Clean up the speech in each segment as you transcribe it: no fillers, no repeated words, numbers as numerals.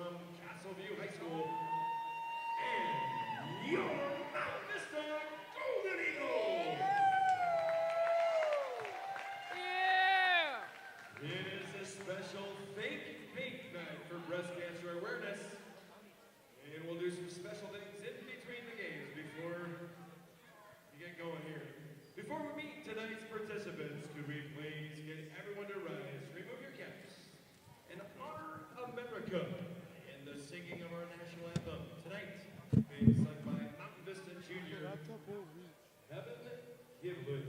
from Castleview High School, and your Mount Vista Golden Eagles. Yeah! It is a special Fake Pink Night for breast cancer awareness, and we'll do some special things in between the games before we get going here. Before we meet tonight's participants, could we please get everyone to rise, remove your caps, and honor America in the singing of our national anthem tonight, being sung by Mountain Vista Junior, Heaven Giblin.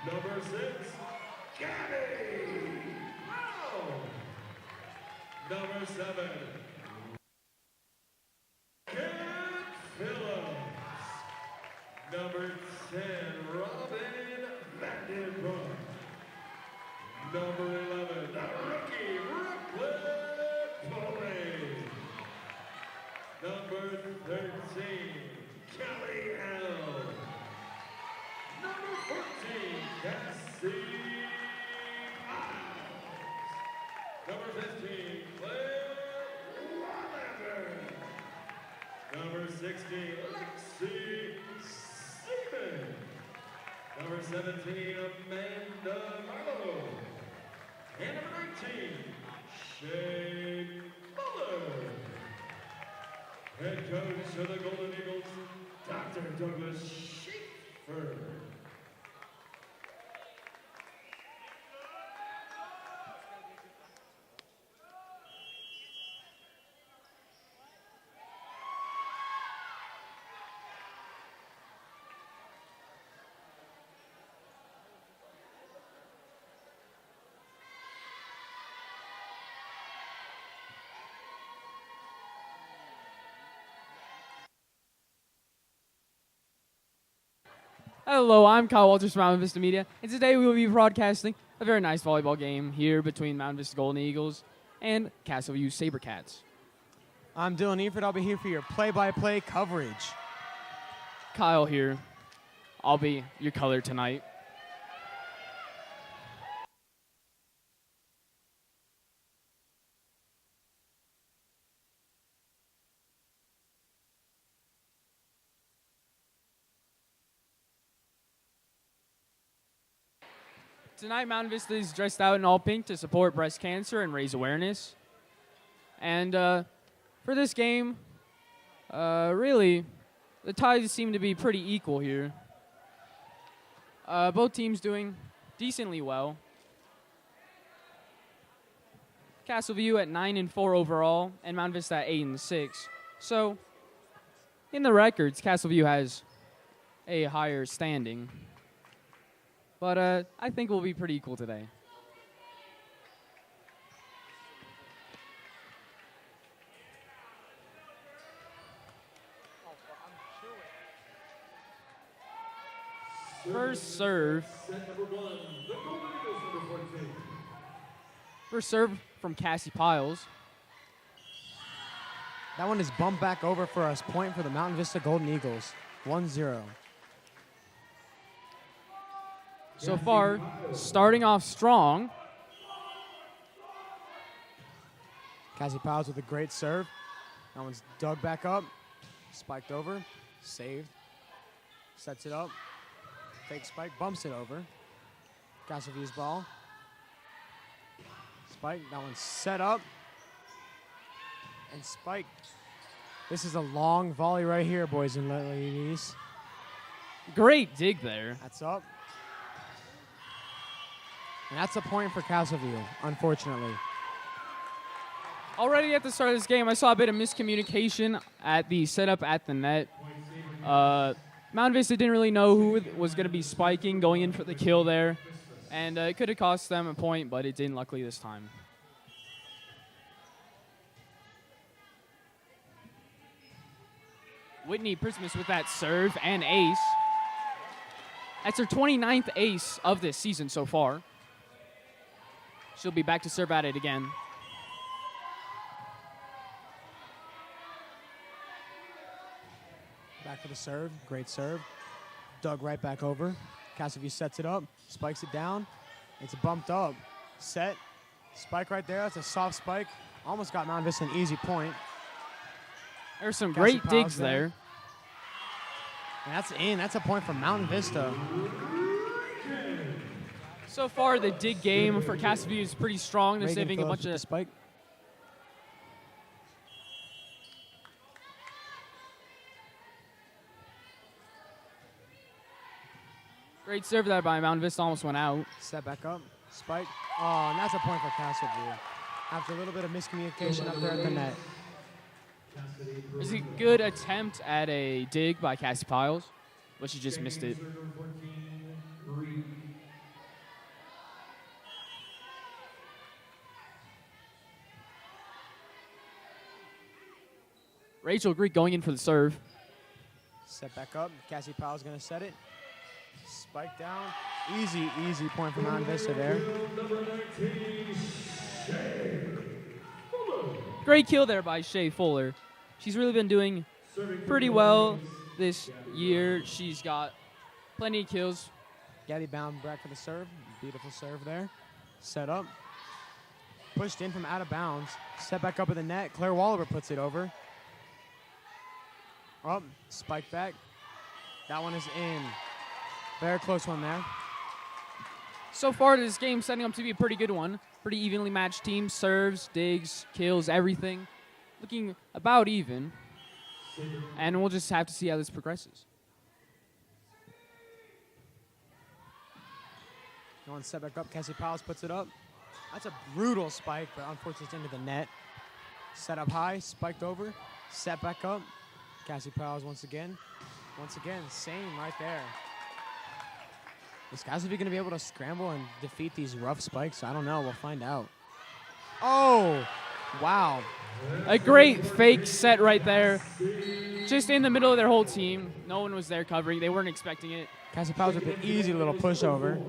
Number 6, Gabby. Wow. Number 7, Kent Phillips. Number 10, Robin Vandenbroek. Number 11, the rookie, Brooklyn Polly. Number 13, Kelly L. Number 14, Cassie Miles. Number 15, Claire Wallander. Number 16, Lexi Seaman. Number 17, Amanda Marlowe. And number 19, Shane Muller. Head coach of the Golden Eagles, Dr. Douglas Schaefer. Hello, I'm Kyle Walters from Mountain Vista Media, and today we will be broadcasting a very nice volleyball game here between Mountain Vista Golden Eagles and Castleview Sabercats. I'm Dylan Eford. I'll be here for your play-by-play coverage. Kyle here. I'll be your color tonight. Tonight, Mountain Vista is dressed out in all pink to support breast cancer and raise awareness. And for this game, really, the ties seem to be pretty equal here. Both teams doing decently well. Castleview at 9-4 overall, and Mountain Vista at 8-6. So, in the records, Castleview has a higher standing. But I think we'll be pretty equal today. First serve. First serve from Cassie Piles. That one is bumped back over for us. Point for the Mountain Vista Golden Eagles. 1-0. So far, starting off strong. Cassie Piles with a great serve. That one's dug back up. Spiked over. Saved. Sets it up. Fake spike. Bumps it over. Castleview's ball. Spike. That one's set up. And spiked. This is a long volley right here, boys and ladies. Great dig there. That's up. And that's a point for Castleview, unfortunately. Already at the start of this game, I saw a bit of miscommunication at the setup at the net. Mountain Vista didn't really know who was going to be spiking, going in for the kill there. And it could have cost them a point, but it didn't, luckily, this time. Whitney Prismus with that serve and ace. That's her 29th ace of this season so far. She'll be back to serve at it again. Back for the serve. Great serve. Dug right back over. Castleview sets it up. Spikes it down. It's bumped up. Set. Spike right there. That's a soft spike. Almost got Mountain Vista an easy point. There's some great digs there. And that's in. That's a point for Mountain Vista. So far, the dig game for Castleview is pretty strong. They're Reagan saving a Phillips bunch with of the spike. Great serve there by Mountain Vista, almost went out. Set back up. Spike. Oh, and that's a point for Castleview. After a little bit of miscommunication up there at the net. It's a good attempt at a dig by Cassie Piles, but she just missed it. Rachel Greek going in for the serve. Set back up. Cassie Powell's going to set it. Spike down. Easy, easy point for Mountain Vista there. Great kill there by Shay Fuller. She's really been doing pretty well this year. She's got plenty of kills. Gabby Bound back for the serve. Beautiful serve there. Set up. Pushed in from out of bounds. Set back up at the net. Claire Wallaber puts it over. Up. Spike back. That one is in. Very close one there. So far, this game setting up to be a pretty good one. Pretty evenly matched team. Serves, digs, kills, everything. Looking about even. And we'll just have to see how this progresses. One set back up. Cassie Powell puts it up. That's a brutal spike, but unfortunately it's into the net. Set up high, spiked over. Set back up. Cassie Powell once again. Once again, same right there. Is Castleview going to be able to scramble and defeat these rough spikes? I don't know. We'll find out. Oh, wow. A great fake set right there. Just in the middle of their whole team. No one was there covering. They weren't expecting it. Cassie Powell with an easy little pushover.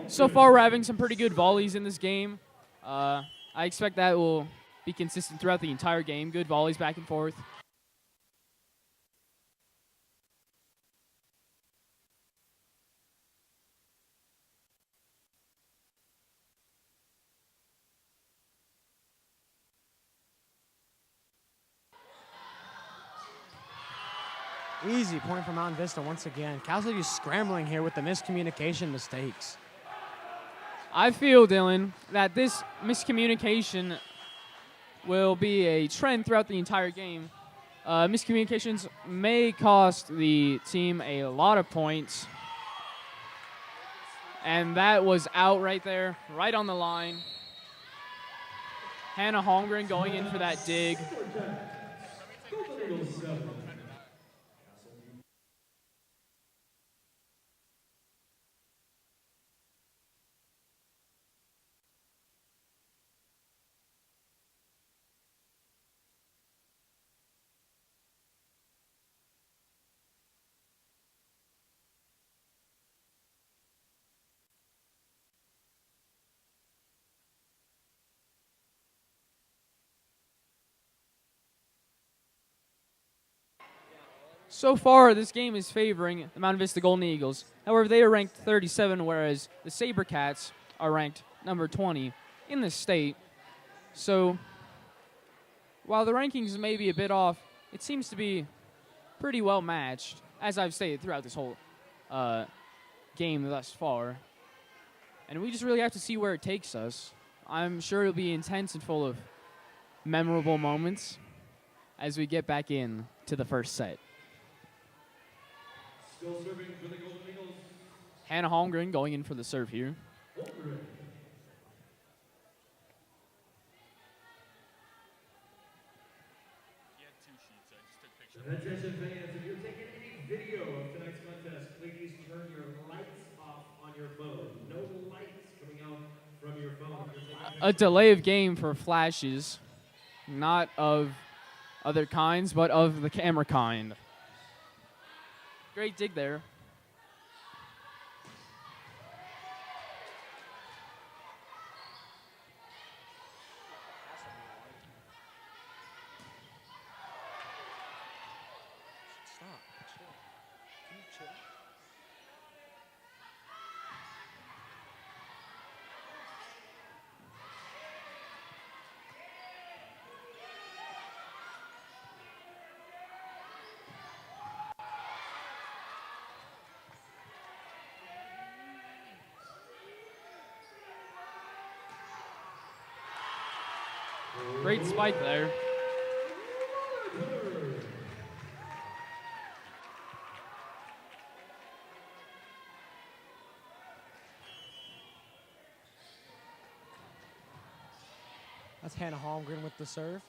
So far, we're having some pretty good volleys in this game. I expect that will be consistent throughout the entire game. Good volleys back and forth. Easy point for Mount Vista once again. Castle View scrambling here with the miscommunication mistakes. I feel, Dylan, that this miscommunication will be a trend throughout the entire game. Miscommunications may cost the team a lot of points. And that was out right there, right on the line. Hannah Holmgren going in for that dig. So far, this game is favoring the Mount Vista Golden Eagles. However, they are ranked 37, whereas the Sabercats are ranked number 20 in the state. So, while the rankings may be a bit off, it seems to be pretty well matched, as I've stated throughout this whole game thus far. And we just really have to see where it takes us. I'm sure it'll be intense and full of memorable moments as we get back in to the first set. Still serving for the Golden Eagles. Hannah Holmgren going in for the serve here. Attention fans, if you're taking any video of tonight's contest, please turn your lights off on your phone. No lights coming out from your phone. A delay of game for flashes, not of other kinds, but of the camera kind. Great dig there. Great spike there. That's Hannah Holmgren with the serve.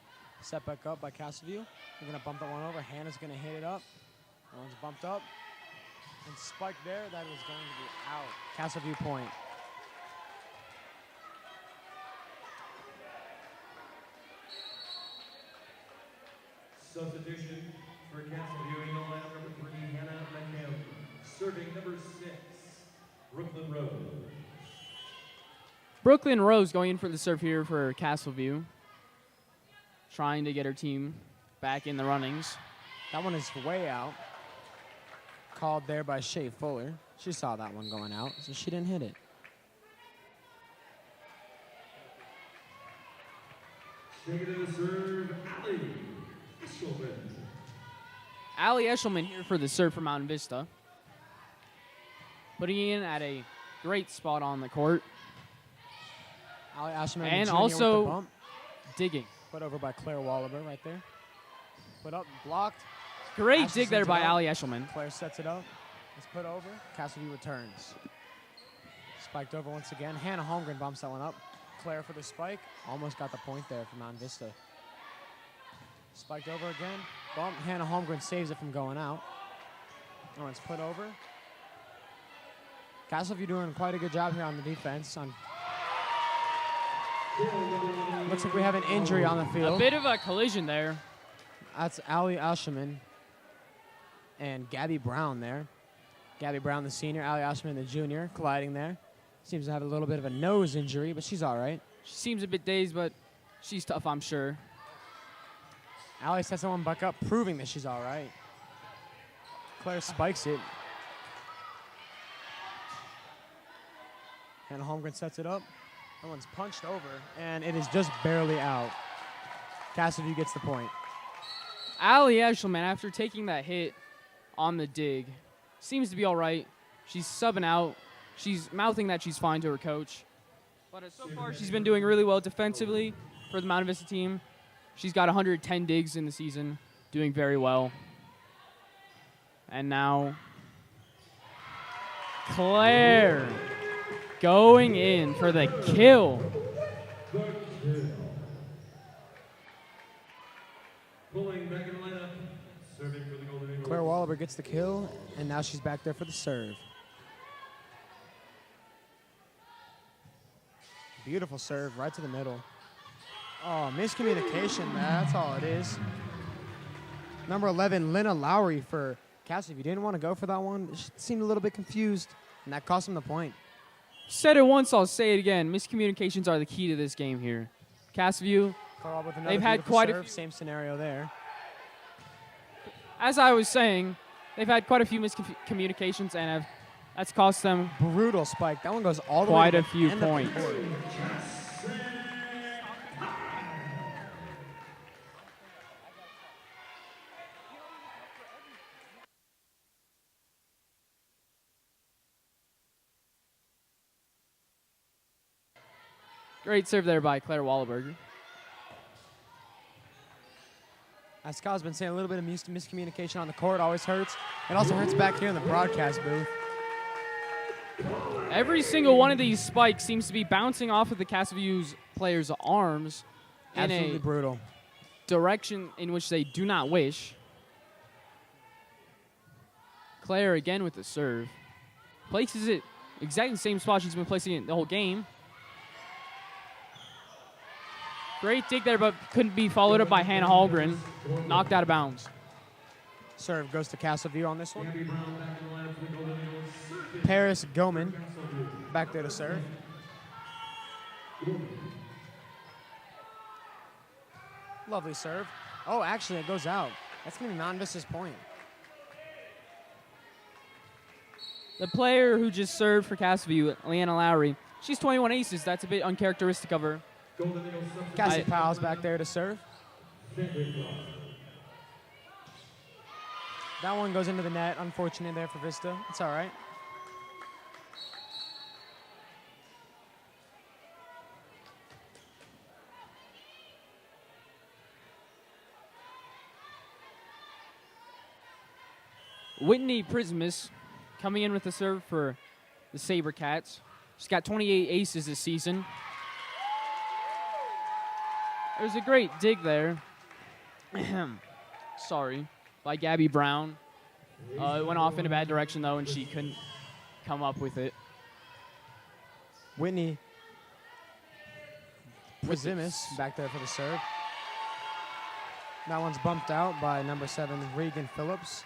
Set back up by Castleview. They're going to bump that one over. Hannah's going to hit it up. That one's bumped up. And spike there. That is going to be out. Castleview point. Substitution for Castleview, Eagle line number 3, Hannah McHale. Serving number 6, Brooklyn Rose. Brooklyn Rose going in for the serve here for Castleview. Trying to get her team back in the runnings. That one is way out. Called there by Shea Fuller. She saw that one going out, so she didn't hit it. Taking to the serve, Allie Eshelman. Allie Eshelman here for the serve for Mountain Vista. Putting in at a great spot on the court. Allie Eshelman And Jr. also with the bump. digging. Put over by Claire Wallaber right there. Put up, blocked. Great Ashley dig there sends it by up. Allie Eshelman. Claire sets it up. It's put over. Castleview returns. Spiked over once again. Hannah Holmgren bumps that one up. Claire for the spike. Almost got the point there for Mount Vista. Spiked over again. Bump. Hannah Holmgren saves it from going out. Oh, it's put over. Castleview doing quite a good job here on the defense. Looks like we have an injury on the field. A bit of a collision there. That's Allie Asherman and Gabby Brown there. Gabby Brown, the senior, Allie Asherman, the junior, colliding there. Seems to have a little bit of a nose injury, but she's all right. She seems a bit dazed, but She's tough, I'm sure. Allie sets someone back up, proving that she's all right. Claire spikes it. Hannah Holmgren sets it up. That one's punched over, and it is just barely out. Cassidy gets the point. Allie Eshelman, after taking that hit on the dig, seems to be all right. She's subbing out. She's mouthing that she's fine to her coach. But so far, she's been doing really well defensively for the Mount Vista team. She's got 110 digs in the season, doing very well. And now, Claire going in for the kill. Pulling back in the lineup, serving for the Golden Eagles. Claire Wallaber gets the kill, and now she's back there for the serve. Beautiful serve, right to the middle. Oh, miscommunication, that's all it is. Number 11, Lena Lowry for Cassidy. If you didn't want to go for that one, she seemed a little bit confused, and that cost him the point. Said it once, I'll say it again. Miscommunications are the key to this game here. Cassview, With another they've had beautiful quite serve, a few, same scenario there. as I was saying, they've had quite a few miscommunications, and that's cost them Brutal spike. That one goes all the quite way a to the few end of the points. court. Great serve there by Claire Wallaberger. As Kyle's been saying, a little bit of miscommunication on the court always hurts. It also hurts back here in the broadcast booth. Every single one of these spikes seems to be bouncing off of the Cassview's players' arms in Absolutely a brutal. direction in which they do not wish. Claire again with the serve. Places it exactly the same spot she's been placing it the whole game. Great dig there, but couldn't be followed up by Hannah Hallgren. Knocked out of bounds. Serve goes to Castleview on this one. Paris Goman back there to serve. Lovely serve. Oh, actually, it goes out. That's going to be Mount Vista's point. The player who just served for Cassview, Leanna Lowry, she's 21 aces. That's a bit uncharacteristic of her. Cassie Powell's back there to serve. That one goes into the net. Unfortunate there for Vista. It's all right. Whitney Prismus coming in with the serve for the Sabercats. She's got 28 aces this season. There's a great dig there. Sorry. By Gabby Brown. It went off in a bad direction, though, and she couldn't come up with it. Whitney Prizimus back there for the serve. That one's bumped out by number 7, Regan Phillips.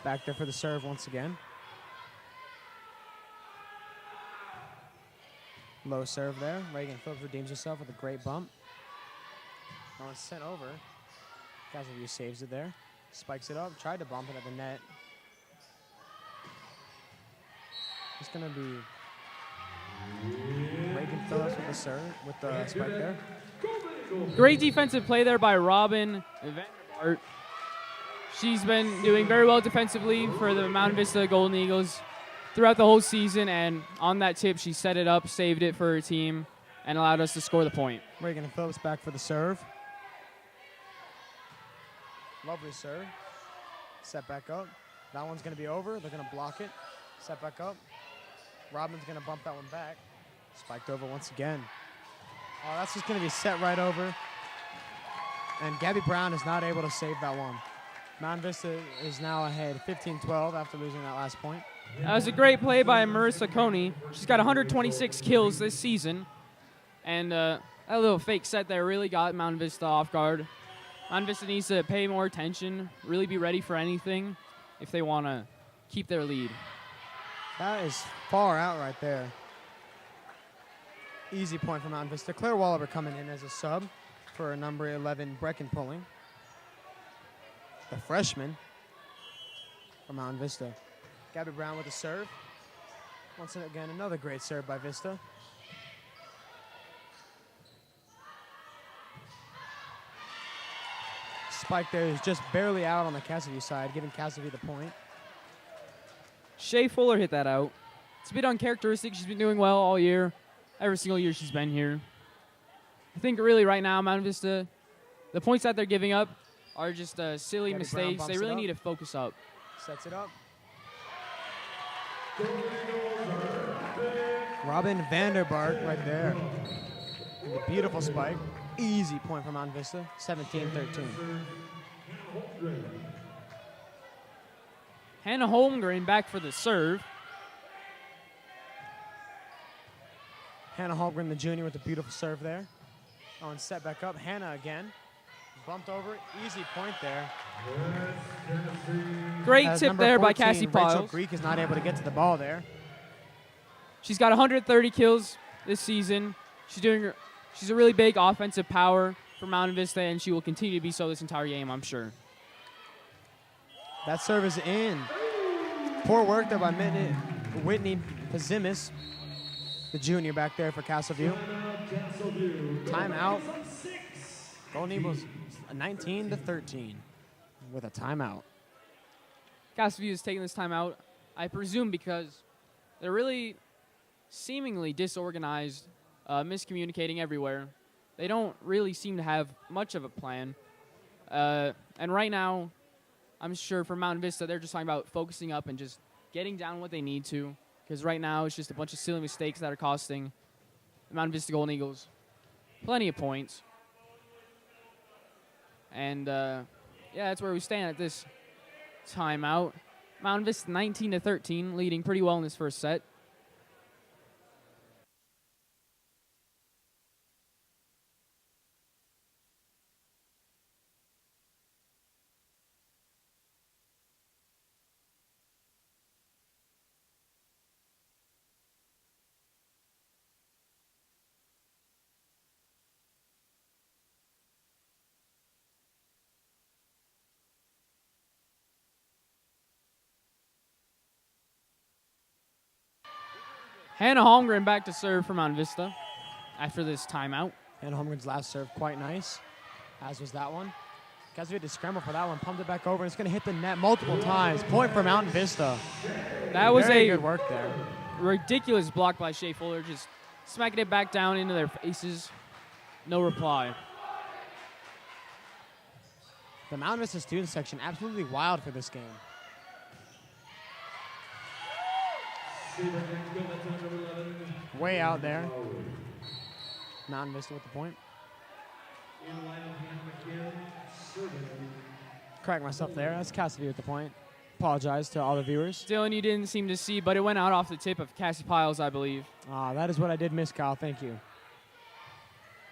Back there for the serve once again. Low serve there. Reagan Phillips redeems herself with a great bump. That one's sent over. Castleview saves it there. Spikes it up. Tried to bump it at the net. It's going to be Reagan Phillips with the serve, with the spike there. Great defensive play there by Robin Vandervaart. She's been doing very well defensively for the Mount Vista Golden Eagles throughout the whole season, and on that tip, she set it up, saved it for her team, and allowed us to score the point. Reagan Phillips back for the serve. Lovely serve. Set back up. That one's going to be over. They're going to block it. Set back up. Robin's going to bump that one back. Spiked over once again. Oh, that's just going to be set right over. And Gabby Brown is not able to save that one. Mount Vista is now ahead 15-12 after losing that last point. That was a great play by Marissa Coney. She's got 126 kills this season. And that little fake set there really got Mount Vista off guard. Mount Vista needs to pay more attention, really be ready for anything if they want to keep their lead. That is far out right there. Easy point for Mountain Vista. Claire Wallaber coming in as a sub for number 11, Brecken Pulling. The freshman for Mountain Vista. Gabby Brown with a serve. Once again, another great serve by Vista. Spike there is just barely out on the Castleview side, giving Castleview the point. Shea Fuller hit that out. It's a bit uncharacteristic. She's been doing well all year. Every single year she's been here. I think really right now, Mountain Vista, the points that they're giving up are just silly Gabby Brown mistakes. bumps They it really up. need to focus up. Sets it up. Robin Vanderbark right there. And a beautiful spike. Easy point for Mountain Vista, 17-13. Hannah Holmgren back for the serve. Hannah Holmgren, the junior, with a beautiful serve there. Oh, and set back up. Hannah again. Bumped over. Easy point there. Great As tip number there by 14, Cassie Rachel Piles. Greek is not able to get to the ball there. She's got 130 kills this season. She's a really big offensive power for Mountain Vista, and she will continue to be so this entire game, I'm sure. That serve is in. Poor work there by Whitney Pazimis, the junior back there for Castleview. Timeout. Golden Eagles 19-13 with a timeout. Castleview is taking this timeout, I presume, because they're really seemingly disorganized, miscommunicating everywhere. They don't really seem to have much of a plan. And right now, I'm sure for Mountain Vista, they're just talking about focusing up and just getting down what they need to. Because right now, it's just a bunch of silly mistakes that are costing the Mountain Vista Golden Eagles plenty of points. And, yeah, that's where we stand at this timeout. Mountain Vista 19-13, leading pretty well in this first set. Hannah Holmgren back to serve for Mountain Vista after this timeout. And Holmgren's last serve quite nice, as was that one. Castleview had to scramble for that one, pumped it back over, and it's going to hit the net multiple times. Point for Mountain Vista. That was Very a good work there. ridiculous block by Shea Fuller, just smacking it back down into their faces. No reply. The Mountain Vista student section absolutely wild for this game. Way out there. Mountain Vista with the point. Correct myself there. That's Castleview with the point. Apologize to all the viewers. Dylan, you didn't seem to see, but it went out off the tip of Cassie Piles, I believe. That is what I did miss, Kyle. Thank you.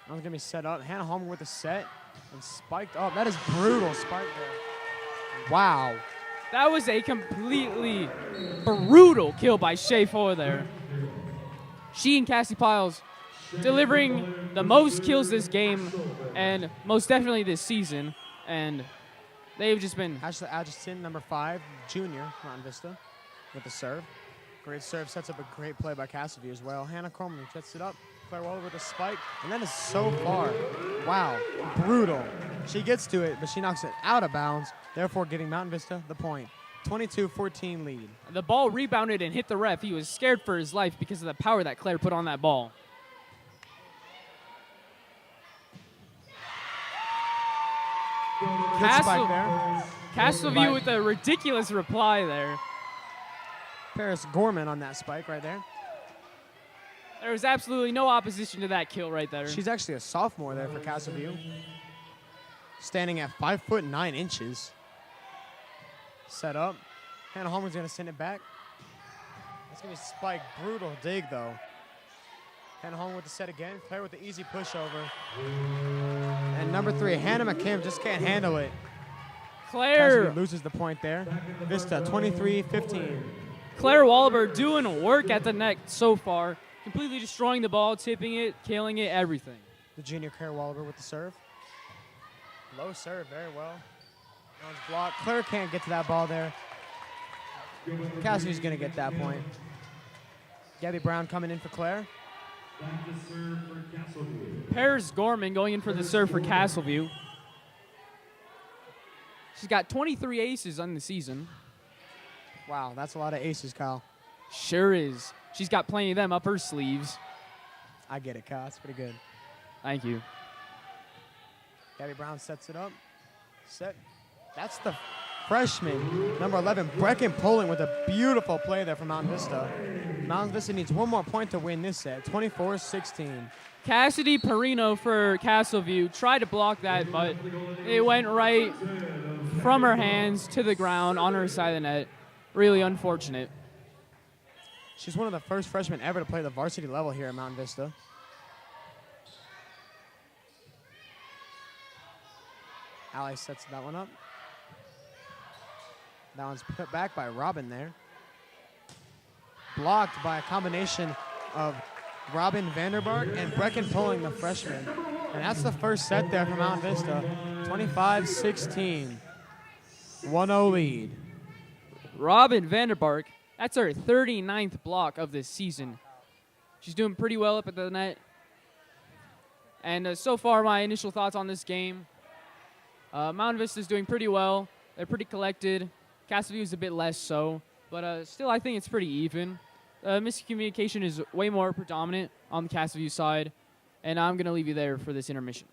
That was going to be set up. Hannah Holmgren with a set and spiked up. That is brutal spike there. Wow. That was a completely brutal kill by Shea Fuller there. She and Cassie Piles delivering the most kills this game and most definitely this season. And they've just been... Ashley Adjustin, number 5, junior, Mountain Vista, with the serve. Great serve, sets up a great play by Castleview as well. Hannah Coleman sets it up. Claire Waller with a spike, and that is so far. Wow, brutal. She gets to it, but she knocks it out of bounds, therefore giving Mountain Vista the point. 22-14 lead. The ball rebounded and hit the ref. He was scared for his life because of the power that Claire put on that ball. Good spike there. Castleview with a ridiculous reply there. Paris Gorman on that spike right there. There was absolutely no opposition to that kill right there. She's actually a sophomore there for Castleview. Standing at 5'9". Set up. Hannah Holmgren's going to send it back. That's going to be spike. Brutal dig, though. Hannah Holmgren with the set again. Claire with the easy pushover. And number 3, Hannah McKim just can't handle it. Claire Castleview loses the point there. Vista 23-15. Claire Wallaber doing work at the net so far. completely destroying the ball, tipping it, killing it, everything. The junior Claire Wallaber with the serve. Low serve, very well. That one's blocked. Claire can't get to that ball there. Cassidy's going to get that point. Gabby Brown coming in for Claire. Back to serve for Castleview. Paris Gorman going in for the serve for Castleview. She's got 23 aces on the season. Wow, that's a lot of aces, Kyle. Sure is. She's got plenty of them up her sleeves. I get it, Kyle. That's pretty good. Thank you. Gabby Brown sets it up. Set. That's the freshman, number 11, Brecken Poling with a beautiful play there from Mount Vista. Mount Vista needs one more point to win this set, 24-16. Cassidy Perino for Castleview tried to block that, but it went right from her hands to the ground on her side of the net. Really unfortunate. She's one of the first freshmen ever to play the varsity level here at Mount Vista. Allie sets that one up. That one's put back by Robin there. Blocked by a combination of Robin Vanderbark and Brecken Poling, the freshman. And that's the first set there for Mount Vista. 25-16. 1-0 lead. Robin Vanderbark, that's her 39th block of this season. She's doing pretty well up at the net. And so far, my initial thoughts on this game. Mount Vista's doing pretty well. They're pretty collected. Castleview is a bit less so. But still, I think it's pretty even. Miscommunication is way more predominant on the Castleview side. And I'm going to leave you there for this intermission.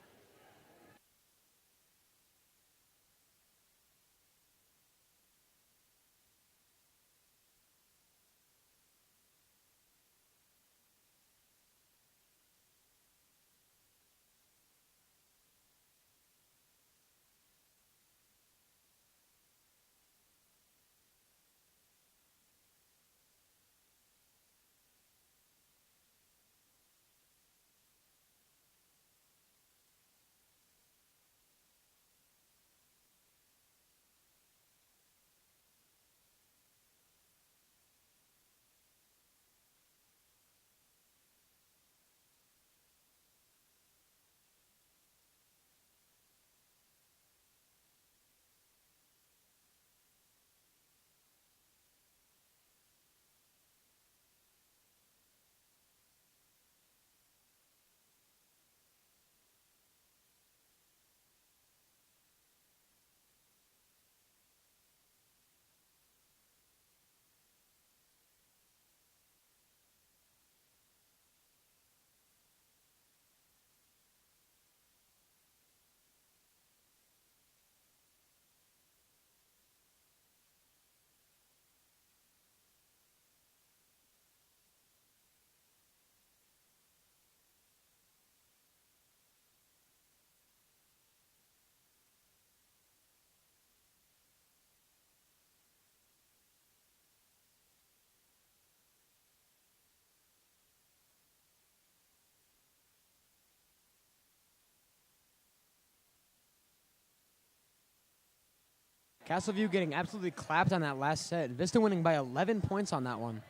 Castleview getting absolutely clapped on that last set. Vista winning by 11 points on that one.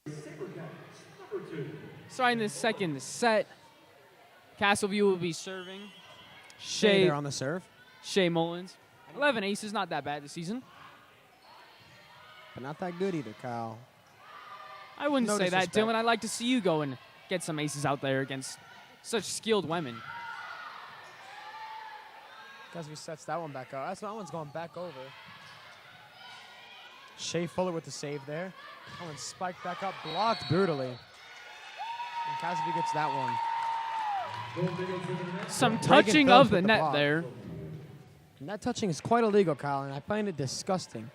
Sabercats, number 2. Starting the second set, Castleview will be serving. Shea there on the serve. Shea Mullins. 11 aces, not that bad this season. But not that good either, Kyle. I wouldn't No say that, disrespect. Dylan. I'd like to see you go and get some aces out there against such skilled women. Castleview sets that one back up. That one's going back over. Shea Fuller with the save there. That one spiked back up, blocked brutally. And Casaview gets that one. Some touching of the net block there. And that touching is quite illegal, Kyle, and I find it disgusting.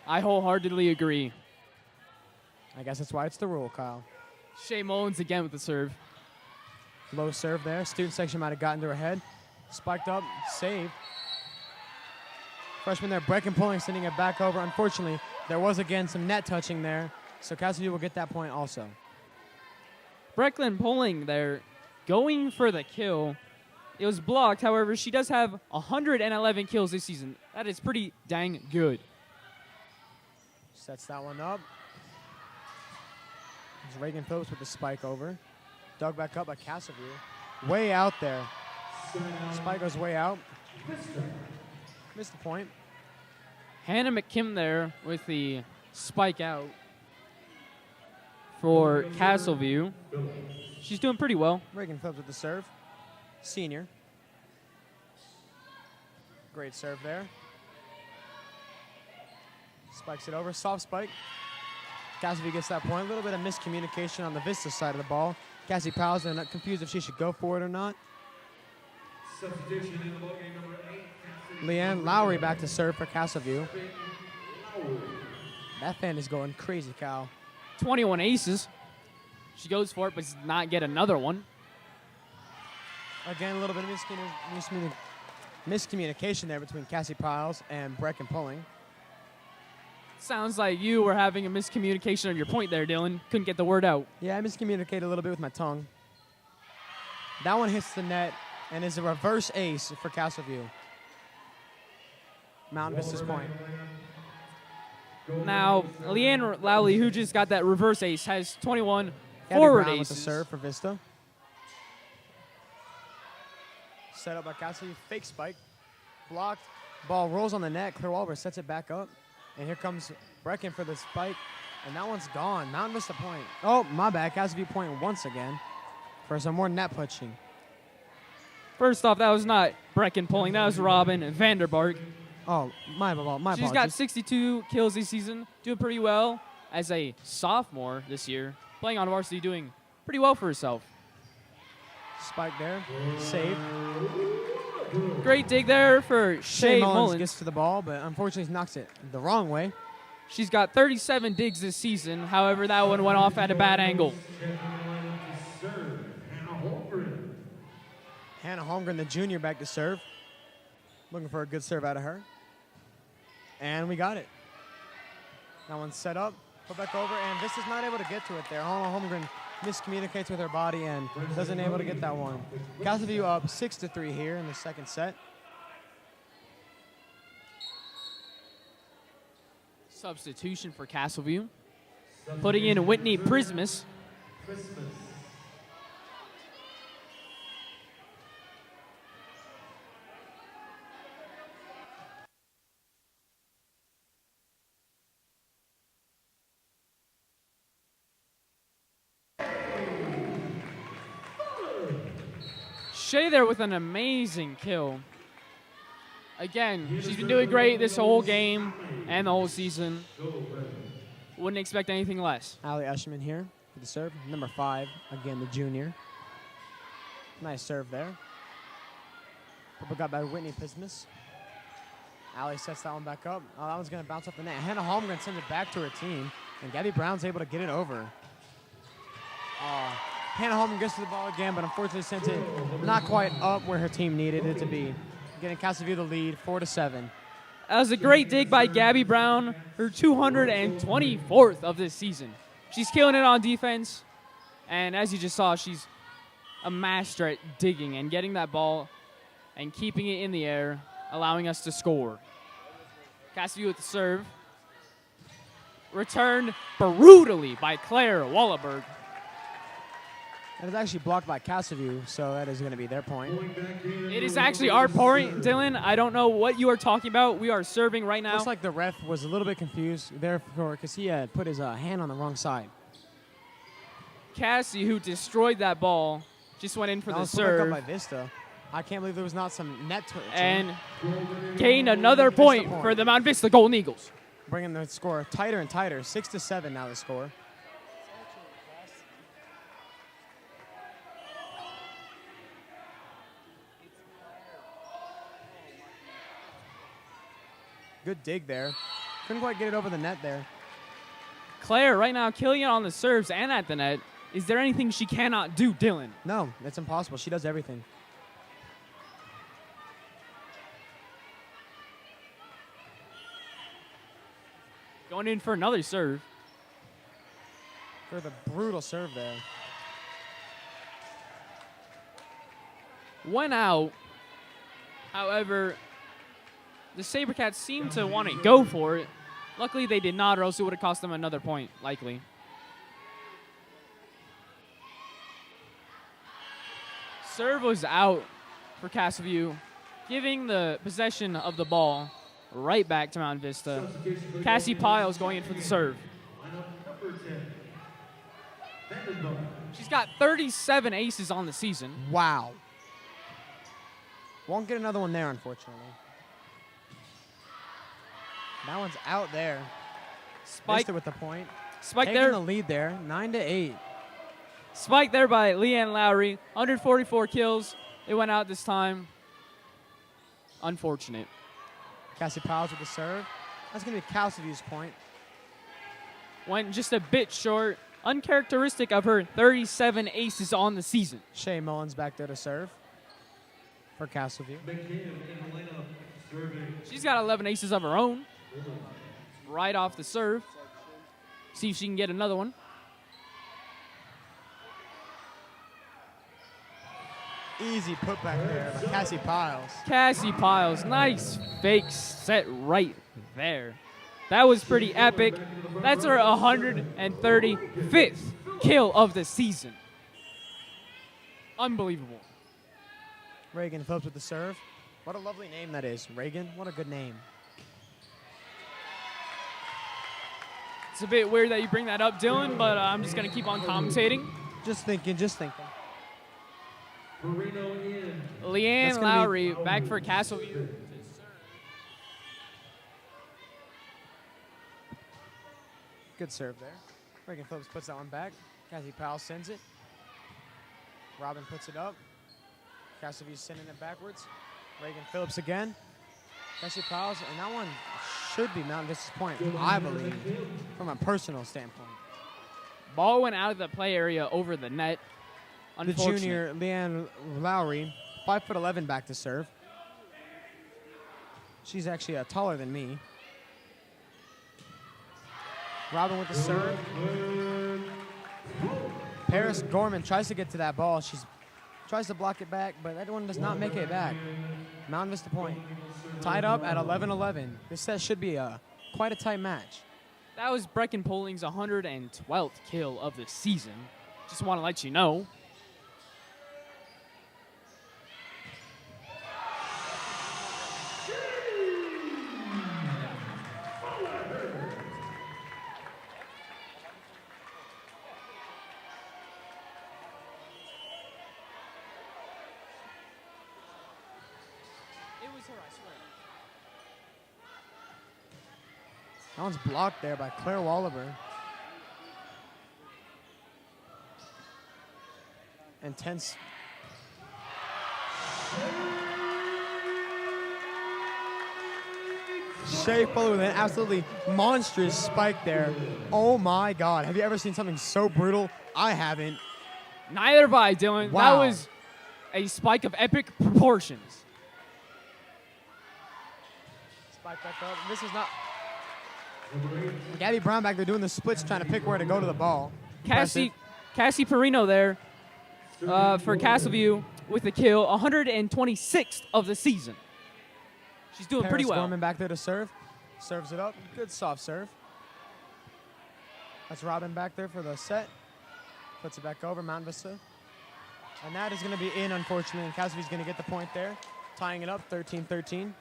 I wholeheartedly agree. I guess that's why it's the rule, Kyle. Shea Mullins again with the serve. Low serve there. Student section might have gotten to her head. Spiked up, saved. Freshman there, Brecken pulling, sending it back over. Unfortunately, there was again some net touching there, so Casaview will get that point also. Brecklin pulling there, going for the kill. It was blocked, however, she does have 111 kills this season. That is pretty dang good. Sets that one up. There's Reagan Phillips with the spike over. Dug back up by Casaview. Way out there. Spike goes way out. Missed the point. Hannah McKim there with the spike out for Castleview. She's doing pretty well. Reagan Phillips with the serve. Senior. Great serve there. Spikes it over. Soft spike. Casaview gets that point. A little bit of miscommunication on the Vista side of the ball. Cassie Powell's not confused if she should go for it or not. Substitution in the ballgame number 8. Leanne Lowry back to serve for Casaview. That fan is going crazy, Kyle. 21 aces. She goes for it, but does not get another one. Again, a little bit of miscommunication there between Cassie Piles and Brecken pulling. Sounds like you were having a miscommunication on your point there, Dylan. Couldn't get the word out. Yeah, I miscommunicated a little bit with my tongue. That one hits the net and is a reverse ace for Castleview. Mount Vista's point. Now, Leanne Lowley, who just got that reverse ace, has 21 Gabby forward Brown aces. with the serve for Vista. Set up by Castleview. Fake spike. Blocked. Ball rolls on the net. Claire Walber sets it back up. And here comes Brecken for the spike. And that one's gone. Mount Vista point. Oh, my bad. Castleview point once again for some more net punching. First off, that was not Brecken pulling. That was Robin Vanderbark. Oh, my She's apologies. got 62 kills this season, doing pretty well as a sophomore this year. Playing on varsity, doing pretty well for herself. Spike there. Save. Great dig there for Shea Mullins. Gets to the ball, but unfortunately knocks it the wrong way. She's got 37 digs this season. However, that one went off at a bad angle. Hannah Holmgren, the junior, back to serve. Looking for a good serve out of her. And we got it. That one's set up, put back over, and Vista's not able to get to it there. Hannah Holmgren miscommunicates with her body and doesn't able to get that one. Castleview up 6-3 here in the second set. Substitution for Castleview. Putting in Whitney Prismus. Shea there with an amazing kill. Again, she's been doing great this whole game and the whole season. Wouldn't expect anything less. Allie Eshman here for the serve. Number 5, again, the junior. Nice serve there. Purple got by Whitney Pismus. Allie sets that one back up. Oh, that one's going to bounce off the net. Hannah Holmgren sends it back to her team, and Gabby Brown's able to get it over. Hannah Holmgren gets to the ball again, but unfortunately sends it not quite up where her team needed it to be. Getting Castleview the lead, 4-7. That was a great dig by Gabby Brown, her 224th of this season. She's killing it on defense, and as you just saw, she's a master at digging and getting that ball and keeping it in the air, allowing us to score. Castleview with the serve. Returned brutally by Claire Wallenberg. That is actually blocked by Castleview, so that is going to be their point. It is actually our point, Dylan. I don't know what you are talking about. We are serving right now. Looks like the ref was a little bit confused, therefore, because he had put his hand on the wrong side. Cassie, who destroyed that ball, just went in for the Put serve. back up by Vista. I can't believe there was not some net touching. And gained another point for the Mount Vista Golden Eagles. Bringing the score tighter and tighter. 6-7 now the score. Good dig there. Couldn't quite get it over the net there. Claire right now killing it on the serves and at the net. Is there anything she cannot do, Dylan? No, that's impossible. She does everything. Going in for another serve. For the brutal serve there. Went out. However, the Sabercats seemed to want to go for it. Luckily, they did not, or else it would have cost them another point, likely. Serve was out for Castleview, giving the possession of the ball right back to Mount Vista. Cassie Piles going in for the serve. She's got 37 aces on the season. Wow. Won't get another one there, unfortunately. That one's out there. Spike Missed it with the point. Spike Taking there. the lead there, 9-8. Spike there by Leanne Lowry. 144 kills. It went out this time. Unfortunate. Cassie Piles with the serve. That's going to be Calciview's point. Went just a bit short. Uncharacteristic of her 37 aces on the season. Shay Mullins back there to serve for Castleview. She's got 11 aces of her own. Right off the serve. See if she can get another one. Easy putback there by Cassie Piles. Cassie Piles, nice fake set right there. That was pretty epic. That's her 135th kill of the season. Unbelievable. Reagan Phillips with the serve. What a lovely name that is. Reagan, what a good name. It's a bit weird that you bring that up, Dylan, but I'm just going to keep on commentating. Just thinking. Leanne Lowry back for Castleview. Good serve there. Reagan Phillips puts that one back. Cassie Powell sends it. Robin puts it up. Cassieview's sending it backwards. Reagan Phillips again. Cassie Powell's, and that one should be Mountain Vista's point, I believe, from a personal standpoint. Ball went out of the play area over the net. The junior, Leanne Lowry, 5'11" back to serve. She's actually taller than me. Robin with the serve. Paris Gorman tries to get to that ball. She tries to block it back, but that one does not make it back. Mountain Vista point. Tied up at 11-11. This set should be quite a tight match. That was Brecken Polling's 112th kill of the season. Just want to let you know. That one's blocked there by Claire Wallaber. Intense. Shea Fuller with an absolutely monstrous spike there. Oh my God. Have you ever seen something so brutal? I haven't. Neither have I, Dylan. Wow. That was a spike of epic proportions. Spike back up. This is not. Gabby Brown back there doing the splits, trying to pick where to go to the ball. Cassie Perino there for Castleview with the kill, 126th of the season. She's doing pretty well. Gorman back there to serve. Serves it up. Good soft serve. That's Robin back there for the set. Puts it back over, Mount Vista. And that is going to be in, unfortunately. And Castleview going to get the point there, tying it up 13-13.